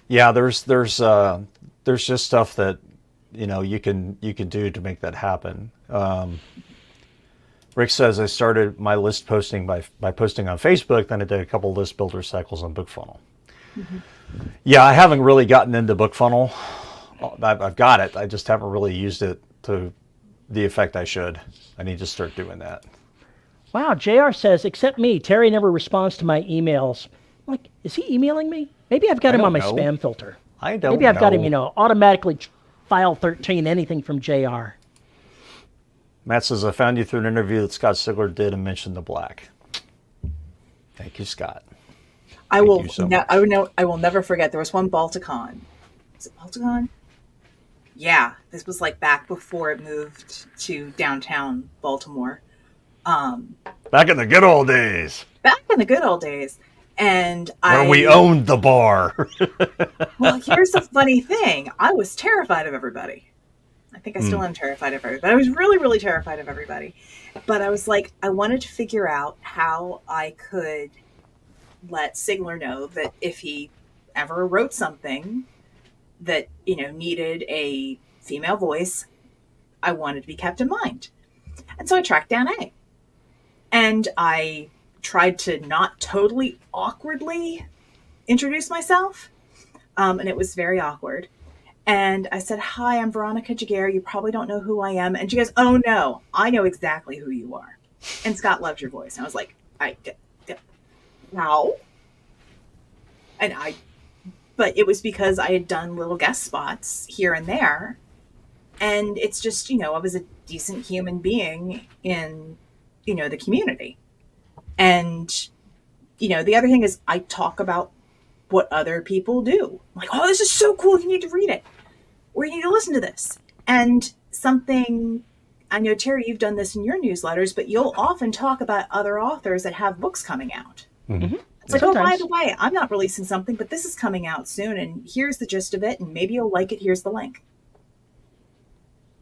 [SPEAKER 1] Yeah, there's just stuff that you can do to make that happen. Rick says I started my list posting by posting on Facebook, then I did a couple list builder cycles on BookFunnel. Yeah, I haven't really gotten into BookFunnel. I've got it. I just haven't really used it to the effect I should. I need to start doing that.
[SPEAKER 3] Wow, JR says, except me, Terry never responds to my emails. I'm like, is he emailing me? Maybe I've got him on my spam filter.
[SPEAKER 1] I don't know.
[SPEAKER 3] Maybe I've got him, automatically file 13 anything from JR.
[SPEAKER 1] Matt says, I found you through an interview that Scott Sigler did and mentioned the black. Thank you, Scott.
[SPEAKER 2] I will never forget. There was one Balticon. Is it Balticon? Yeah, this was like back before it moved to downtown Baltimore.
[SPEAKER 1] Back in the good old days.
[SPEAKER 2] Back in the good old days. And
[SPEAKER 1] where we owned the bar.
[SPEAKER 2] Well, here's the funny thing. I was terrified of everybody. I think I still am terrified of everybody. I was really, really terrified of everybody. But I was like, I wanted to figure out how I could let Sigler know that if he ever wrote something that, needed a female voice, I wanted to be kept in mind. And so I tracked down A. And I tried to not totally awkwardly introduce myself. And it was very awkward. And I said, hi, I'm Veronica Jaguar. You probably don't know who I am. And she goes, oh, no, I know exactly who you are. And Scott loves your voice. And I was like, how? But it was because I had done little guest spots here and there. And it's just, I was a decent human being in, the community. And, the other thing is I talk about what other people do. Like, oh, this is so cool. You need to read it. Or you need to listen to this. And something, I know, Terry, you've done this in your newsletters, but you'll often talk about other authors that have books coming out.
[SPEAKER 1] Mm-hmm.
[SPEAKER 2] It's like, oh, by the way, I'm not releasing something, but this is coming out soon. And here's the gist of it. And maybe you'll like it. Here's the link.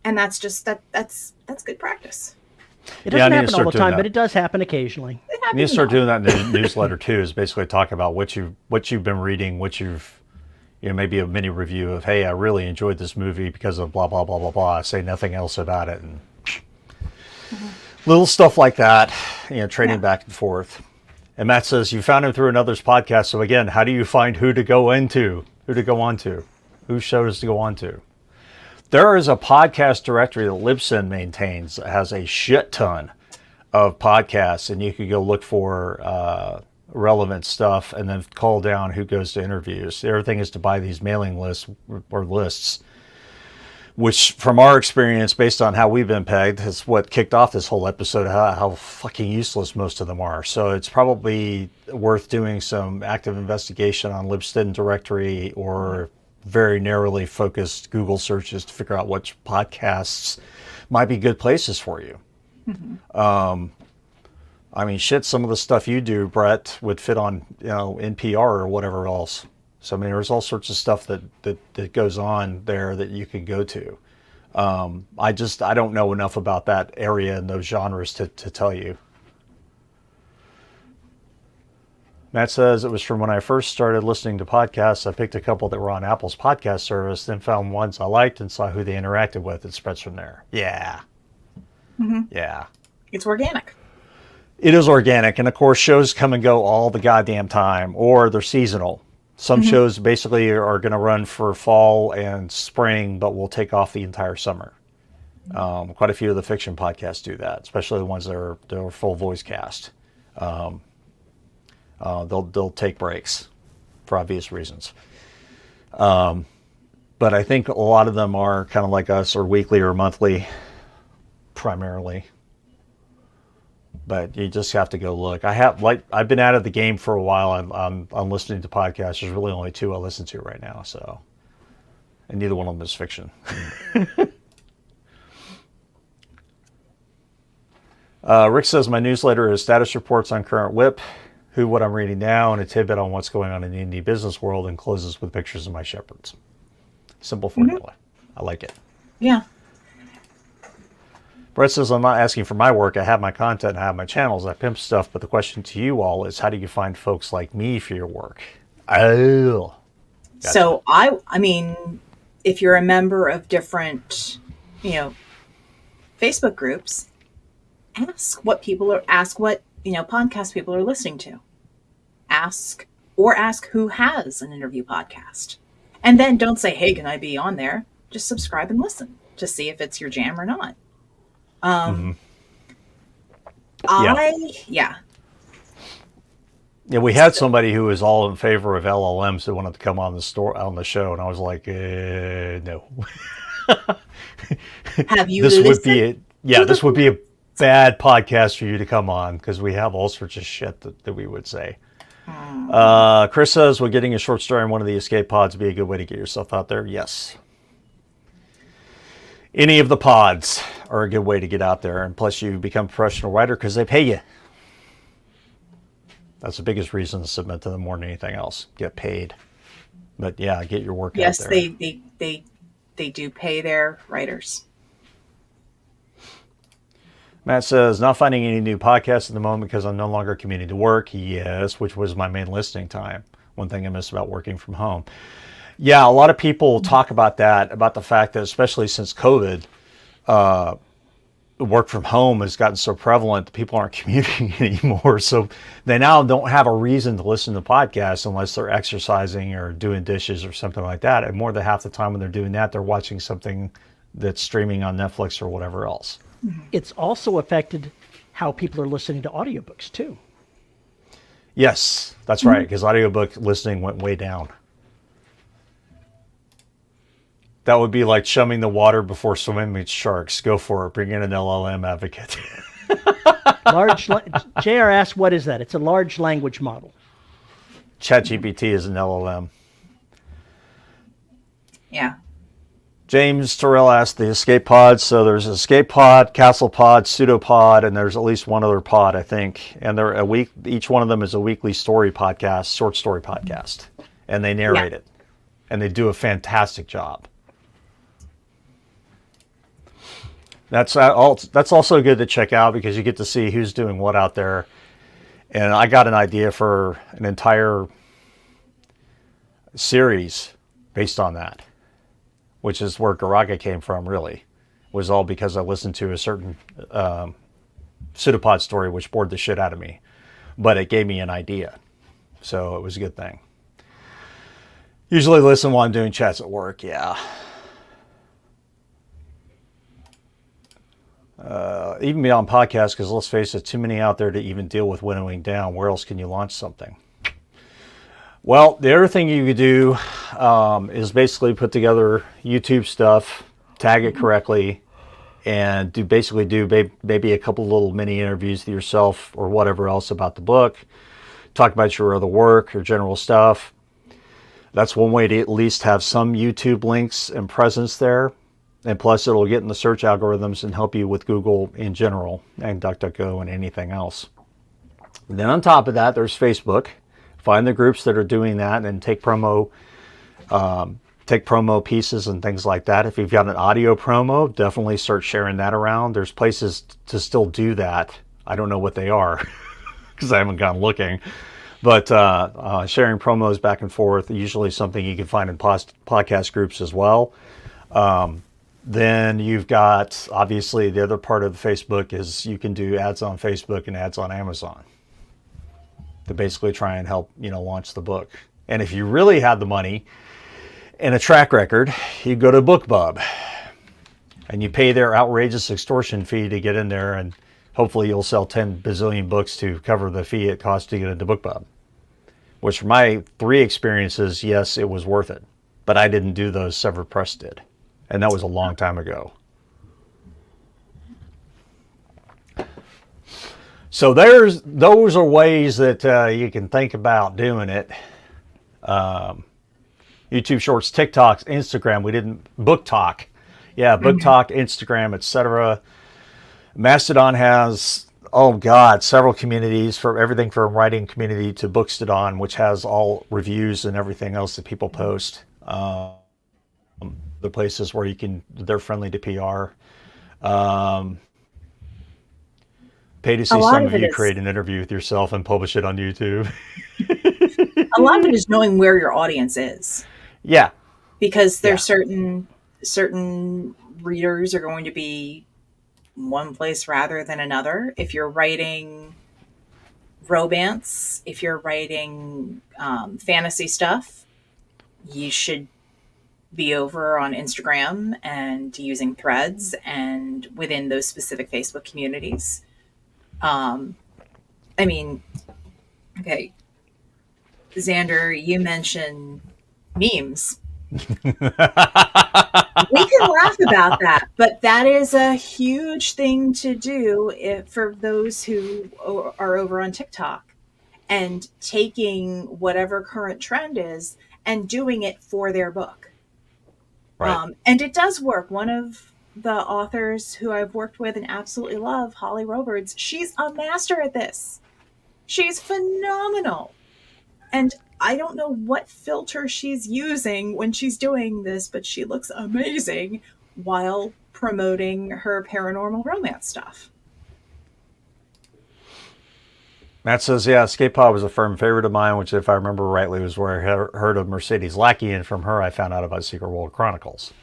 [SPEAKER 2] And that's just, that's good practice.
[SPEAKER 3] It doesn't happen all the time, but it does happen occasionally.
[SPEAKER 1] You need to start doing that in the newsletter too. Is basically talk about what you've been reading, what you've, maybe a mini review of, hey, I really enjoyed this movie because of blah blah blah blah blah. Say nothing else about it, and little stuff like that. Trading back and forth. And Matt says you found him through another's podcast. So again, how do you find who to go on to, whose shows to go on to? There is a podcast directory that Libsyn maintains that has a shit ton of podcasts, and you could go look for relevant stuff and then call down who goes to interviews. The other thing is to buy these mailing lists or lists, which from our experience, based on how we've been pegged, is what kicked off this whole episode, how fucking useless most of them are. So it's probably worth doing some active investigation on Libsyn directory or very narrowly focused Google searches to figure out which podcasts might be good places for you. I mean, shit, some of the stuff you do, Brett, would fit on, NPR or whatever else. So, I mean, there's all sorts of stuff that goes on there that you can go to. I don't know enough about that area and those genres to tell you. Matt says, it was from when I first started listening to podcasts. I picked a couple that were on Apple's podcast service, then found ones I liked and saw who they interacted with. It spreads from there. Yeah. Yeah.
[SPEAKER 2] It's organic.
[SPEAKER 1] It is organic. And of course, shows come and go all the goddamn time, or they're seasonal. Some shows basically are going to run for fall and spring, but will take off the entire summer. Quite a few of the fiction podcasts do that, especially the ones that are full voice cast. They'll take breaks for obvious reasons. But I think a lot of them are kind of like us, or weekly or monthly, primarily. But you just have to go look. I've been out of the game for a while. I'm listening to podcasts. There's really only two I listen to right now. So, and neither one of them is fiction. Rick says my newsletter is status reports on current WHIP, what I'm reading now, and a tidbit on what's going on in the indie business world, and closes with pictures of my shepherds. Simple formula. I like it.
[SPEAKER 2] Yeah.
[SPEAKER 1] Brett says, I'm not asking for my work. I have my content, I have my channels, I pimp stuff, but the question to you all is, how do you find folks like me for your work? Oh. Gotcha.
[SPEAKER 2] So I mean, if you're a member of different, Facebook groups, ask what podcast people are listening to. Ask who has an interview podcast. And then don't say, hey, can I be on there? Just subscribe and listen to see if it's your jam or not.
[SPEAKER 1] Yeah, we had somebody who was all in favor of LLMs that wanted to come on the show, and I was like, no.
[SPEAKER 2] Have you
[SPEAKER 1] this
[SPEAKER 2] listened?
[SPEAKER 1] This would be a bad podcast for you to come on, because we have all sorts of shit that we would say. Chris says, would getting a short story on one of the escape pods be a good way to get yourself out there? Yes. Any of the pods are a good way to get out there, and plus you become a professional writer because they pay you. That's the biggest reason to submit to them more than anything else. Get paid. But yeah, get your work out there.
[SPEAKER 2] Yes, they do pay their writers.
[SPEAKER 1] Matt says, not finding any new podcasts at the moment because I'm no longer commuting to work. Yes, which was my main listening time. One thing I miss about working from home. Yeah, a lot of people talk about that, about the fact that especially since COVID, work from home has gotten so prevalent that people aren't commuting anymore. So they now don't have a reason to listen to podcasts unless they're exercising or doing dishes or something like that. And more than half the time when they're doing that, they're watching something that's streaming on Netflix or whatever else.
[SPEAKER 3] It's also affected how people are listening to audiobooks too.
[SPEAKER 1] Yes, that's right, because audiobook listening went way down. That would be like chumming the water before swimming with sharks. Go for it. Bring in an LLM advocate.
[SPEAKER 3] JR asked, what is that? It's a large language model.
[SPEAKER 1] ChatGPT is an LLM.
[SPEAKER 2] Yeah.
[SPEAKER 1] James Terrell asked the escape pods. So there's escape pod, castle pod, pseudopod, and there's at least one other pod, I think. And they're each one of them is a weekly story podcast, short story podcast. And they narrate it. And they do a fantastic job. That's also good to check out because you get to see who's doing what out there. And I got an idea for an entire series based on that, which is where Garaga came from, really. Was all because I listened to a certain pseudopod story which bored the shit out of me. But it gave me an idea. So it was a good thing. Usually listen while I'm doing chats at work, yeah. Even beyond podcasts, because let's face it, too many out there to even deal with winnowing down. Where else can you launch something? Well, the other thing you could do is basically put together YouTube stuff, tag it correctly, and do maybe a couple little mini interviews with yourself or whatever else about the book. Talk about your other work or general stuff. That's one way to at least have some YouTube links and presence there. And plus, it'll get in the search algorithms and help you with Google in general and DuckDuckGo and anything else. And then on top of that, there's Facebook. Find the groups that are doing that and take promo pieces and things like that. If you've got an audio promo, definitely start sharing that around. There's places to still do that. I don't know what they are because I haven't gone looking. But sharing promos back and forth, usually something you can find in podcast groups as well. Then you've got, obviously, the other part of Facebook is you can do ads on Facebook and ads on Amazon to basically try and help, launch the book. And if you really have the money and a track record, you go to BookBub and you pay their outrageous extortion fee to get in there, and hopefully you'll sell 10 bazillion books to cover the fee it costs to get into BookBub. Which for my 3 experiences, yes, it was worth it. But I didn't do those, Severed Press did. And that was a long time ago. So those are ways that you can think about doing it. YouTube Shorts, TikToks, Instagram. We didn't Book Talk. Yeah, Book Talk, Instagram, etc. Mastodon has, several communities, for everything from writing community to Bookstodon, which has all reviews and everything else that people post. The places where they're friendly to PR. Pay to see some of you create an interview with yourself and publish it on YouTube.
[SPEAKER 2] A lot of it is knowing where your audience is.
[SPEAKER 1] Yeah.
[SPEAKER 2] Because there's certain readers are going to be one place rather than another. If you're writing romance, if you're writing fantasy stuff, you should be over on Instagram and using threads and within those specific Facebook communities. Okay, Xander, you mentioned memes. We can laugh about that, but that is a huge thing to do for those who are over on TikTok and taking whatever current trend is and doing it for their book. Right. And it does work. One of the authors who I've worked with and absolutely love, Holly Roberts, she's a master at this. She's phenomenal. And I don't know what filter she's using when she's doing this, but she looks amazing while promoting her paranormal romance stuff.
[SPEAKER 1] Matt says, yeah, Escape Pod was a firm favorite of mine, which, if I remember rightly, was where I heard of Mercedes Lackey, and from her I found out about Secret World Chronicles.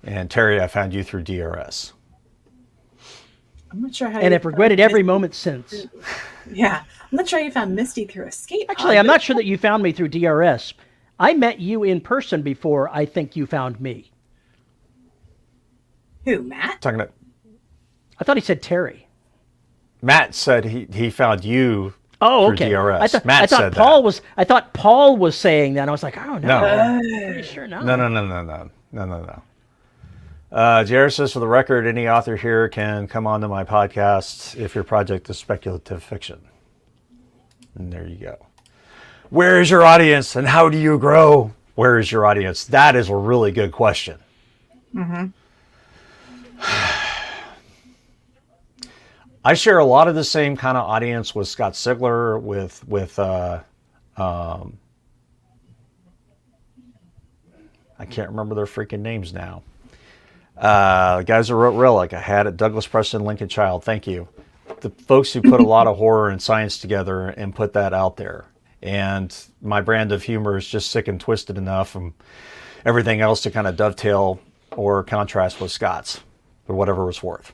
[SPEAKER 1] And Terry, I found you through DRS.
[SPEAKER 2] I'm not sure how.
[SPEAKER 3] And I've regretted every moment since.
[SPEAKER 2] Yeah, I'm not sure you found Misty through Escape Pod.
[SPEAKER 3] Actually, I'm not sure that you found me through DRS. I met you in person before I think you found me.
[SPEAKER 2] Who, Matt?
[SPEAKER 3] I thought he said Terry.
[SPEAKER 1] Matt said he found you
[SPEAKER 3] through
[SPEAKER 1] DRS.
[SPEAKER 3] I thought Paul was saying that. And I was like, oh no. Pretty sure no.
[SPEAKER 1] No. Jared says, for the record, any author here can come onto my podcast if your project is speculative fiction. And there you go. Where is your audience and how do you grow? Where is your audience? That is a really good question. Mm-hmm. I share a lot of the same kind of audience with Scott Sigler, with I can't remember their freaking names now. The guys who wrote Relic, I had it, Douglas Preston, Lincoln Child, thank you. The folks who put a lot of horror and science together and put that out there. And my brand of humor is just sick and twisted enough from everything else to kind of dovetail or contrast with Scott's, for whatever it's worth.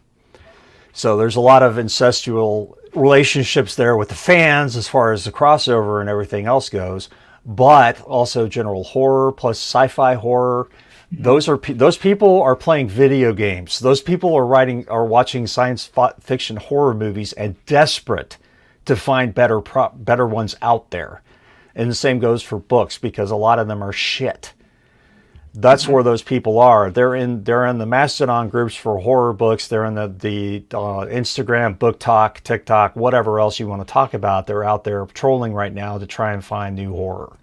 [SPEAKER 1] So there's a lot of incestual relationships there with the fans as far as the crossover and everything else goes, but also general horror plus sci-fi horror. Those people are playing video games. Those people are watching science fiction horror movies and desperate to find better ones out there. And the same goes for books, because a lot of them are shit. That's where those people are. They're in the Mastodon groups for horror books. They're in the Instagram, Book Talk, TikTok, whatever else you want to talk about. They're out there trolling right now to try and find new horror.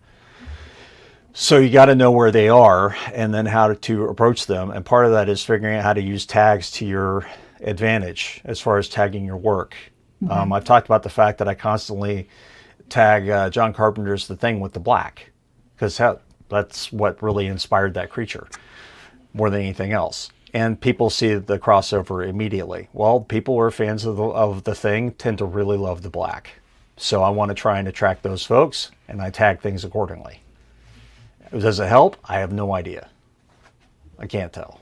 [SPEAKER 1] So you got to know where they are and then how to approach them. And part of that is figuring out how to use tags to your advantage as far as tagging your work. I've talked about the fact that I constantly tag John Carpenter's The Thing with the black, because that's what really inspired that creature more than anything else. And people see the crossover immediately. Well, people who are fans of the Thing tend to really love the black. So I want to try and attract those folks, and I tag things accordingly. Does it help? I have no idea. I can't tell.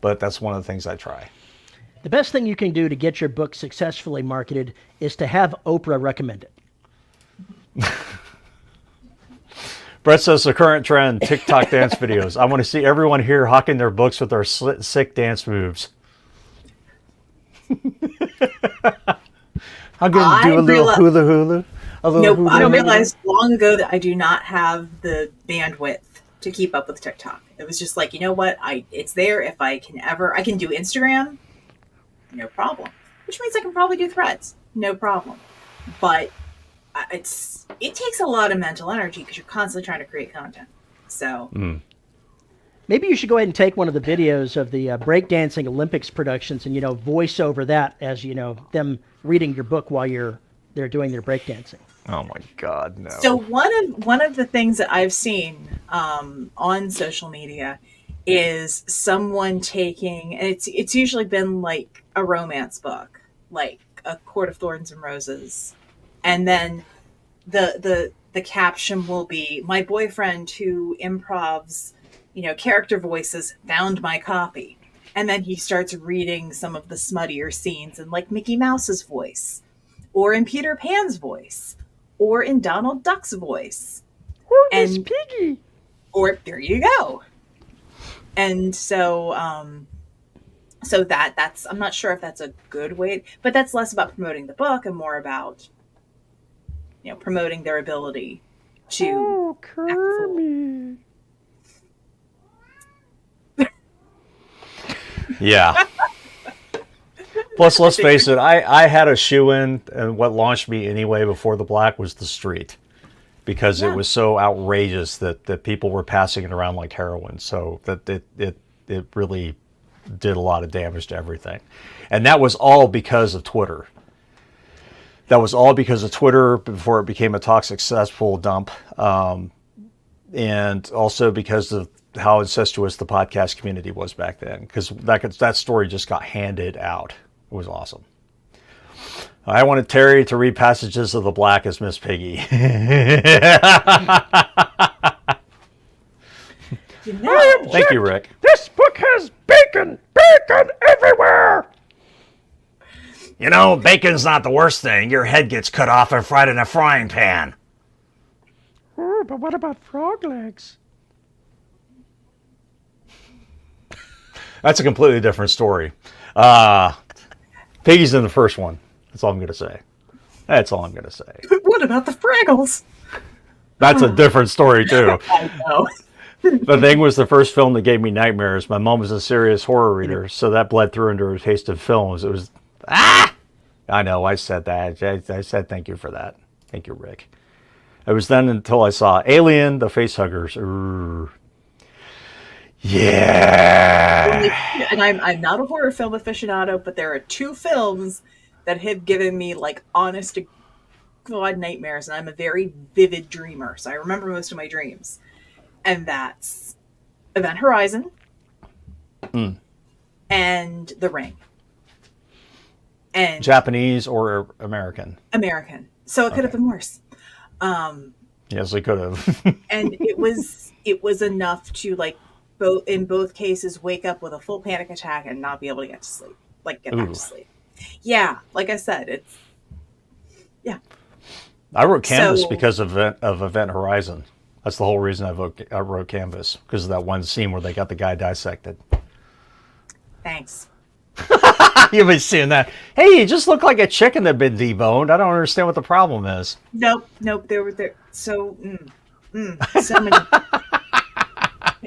[SPEAKER 1] But that's one of the things I try.
[SPEAKER 3] The best thing you can do to get your book successfully marketed is to have Oprah recommend it.
[SPEAKER 1] Brett says the current trend, TikTok dance videos. I want to see everyone here hawking their books with their sick dance moves. I'm going to do a little hula hula.
[SPEAKER 2] Nope, I realized long ago that I do not have the bandwidth to keep up with TikTok. It was just like, you know what? It's there. If I can I can do Instagram, no problem. Which means I can probably do Threads, no problem. But it takes a lot of mental energy because you're constantly trying to create content. So
[SPEAKER 3] maybe you should go ahead and take one of the videos of the breakdancing Olympics productions and voice over that as them reading your book while they're doing their breakdancing.
[SPEAKER 1] Oh my God, no.
[SPEAKER 2] So one of the things that I've seen on social media is someone taking, and it's usually been like a romance book, like A Court of Thorns and Roses, and then the caption will be, my boyfriend who improvs, character voices found my copy, and then he starts reading some of the smuttier scenes in like Mickey Mouse's voice, or in Peter Pan's voice, or in Donald Duck's voice.
[SPEAKER 3] Or Miss Piggy.
[SPEAKER 2] Or there you go. And so that's I'm not sure if that's a good way, but that's less about promoting the book and more about promoting their ability to
[SPEAKER 3] Kermit.
[SPEAKER 1] Yeah. Plus, let's face it, I had a shoe-in, and what launched me anyway before the black was The Street, because it was so outrageous that people were passing it around like heroin. So that it really did a lot of damage to everything. And that was all because of Twitter. That was all because of Twitter before it became a toxic cesspool dump. And also because of how incestuous the podcast community was back then, because that story just got handed out. It was awesome. I wanted Terry to read passages of the black as Miss Piggy. Thank you, Rick.
[SPEAKER 3] This book has bacon! Bacon everywhere!
[SPEAKER 1] Bacon's not the worst thing. Your head gets cut off and fried in a frying pan.
[SPEAKER 3] Oh, but what about frog legs?
[SPEAKER 1] That's a completely different story. Piggy's in the first one. That's all I'm going to say. That's all I'm going to say.
[SPEAKER 2] What about the Fraggles?
[SPEAKER 1] That's a different story, too.
[SPEAKER 2] I know.
[SPEAKER 1] The Thing was the first film that gave me nightmares. My mom was a serious horror reader, so that bled through into her taste of films. It was... I know, I said that. I said thank you for that. Thank you, Rick. It was then until I saw Alien, the Facehuggers. Urgh. Yeah.
[SPEAKER 2] And I'm not a horror film aficionado, but there are two films that have given me like honest to God nightmares, and I'm a very vivid dreamer, so I remember most of my dreams. And that's Event Horizon and The Ring. And
[SPEAKER 1] Japanese or American?
[SPEAKER 2] American. So it could have been worse.
[SPEAKER 1] Yes, it could have.
[SPEAKER 2] And it was enough to like in both cases wake up with a full panic attack and not be able to get to sleep. Like get back to sleep. Yeah, like I said,
[SPEAKER 1] I wrote Canvas because of Event Horizon. That's the whole reason I wrote Canvas, because of that one scene where they got the guy dissected.
[SPEAKER 2] Thanks.
[SPEAKER 1] You've been seeing that. Hey, you just look like a chicken that been deboned. I don't understand what the problem is.
[SPEAKER 2] Nope. There were so so many.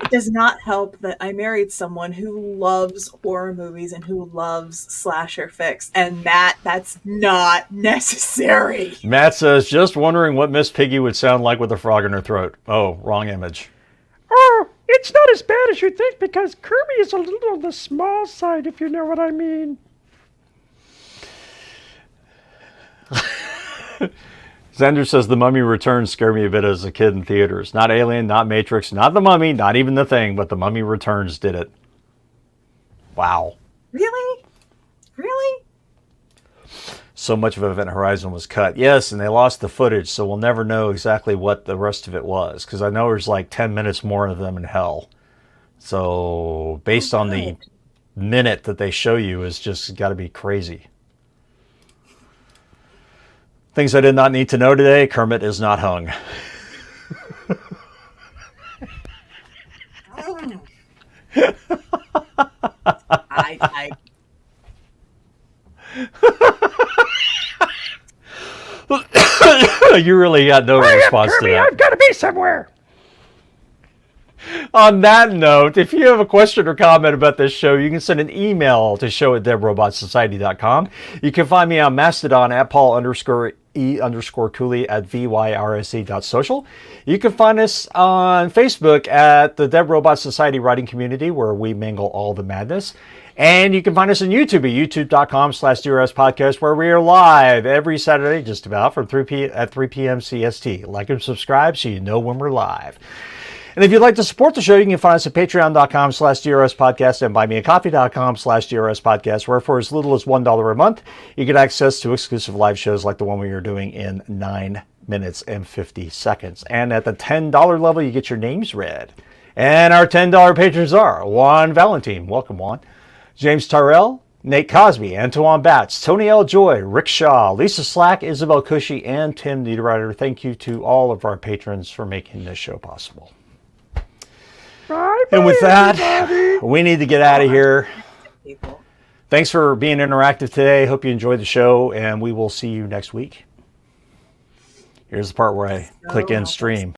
[SPEAKER 2] It does not help that I married someone who loves horror movies and who loves slasher fix, and that's not necessary.
[SPEAKER 1] Matt says, just wondering what Miss Piggy would sound like with a frog in her throat. Oh, wrong image.
[SPEAKER 4] Oh, it's not as bad as you think because Kirby is a little on the small side, if you know what I mean.
[SPEAKER 1] Xander says The Mummy Returns scared me a bit as a kid in theaters. Not Alien, not Matrix, not The Mummy, not even The Thing, but The Mummy Returns did it. Wow.
[SPEAKER 2] Really? Really?
[SPEAKER 1] So much of Event Horizon was cut. Yes, and they lost the footage, so we'll never know exactly what the rest of it was. Because I know there's like 10 minutes more of them in hell. So based on the minute that they show you is just got to be crazy. Things I did not need to know today. Kermit is not hung.
[SPEAKER 2] I
[SPEAKER 1] You really got no response to
[SPEAKER 4] Kirby,
[SPEAKER 1] that.
[SPEAKER 4] I've got to be somewhere.
[SPEAKER 1] On that note, if you have a question or comment about this show, you can send an email to show@deadrobotsociety.com. You can find me on Mastodon at Paul_E_Cooley at VYRSE.social. You can find us on Facebook at the Dead Robot Society Writing Community, where we mingle all the madness. And you can find us on YouTube at youtube.com/DRS Podcast, where we are live every Saturday, just about, from 3 p.m. CST. Like and subscribe so you know when we're live. And if you'd like to support the show, you can find us at patreon.com/DRS Podcast and buymeacoffee.com/DRS Podcast, where for as little as $1 a month, you get access to exclusive live shows like the one we are doing in 9 minutes and 50 seconds. And at the $10 level, you get your names read. And our $10 patrons are Juan Valentine, welcome Juan, James Tyrell, Nate Cosby, Antoine Batts, Tony L. Joy, Rick Shaw, Lisa Slack, Isabel Cushy, and Tim Niederreiter. Thank you to all of our patrons for making this show possible.
[SPEAKER 4] Bye,
[SPEAKER 1] And with that,
[SPEAKER 4] everybody.
[SPEAKER 1] we need to get out of here.
[SPEAKER 2] people.
[SPEAKER 1] Thanks for being interactive today. Hope you enjoyed the show, and we will see you next week. Here's the part where I click end stream.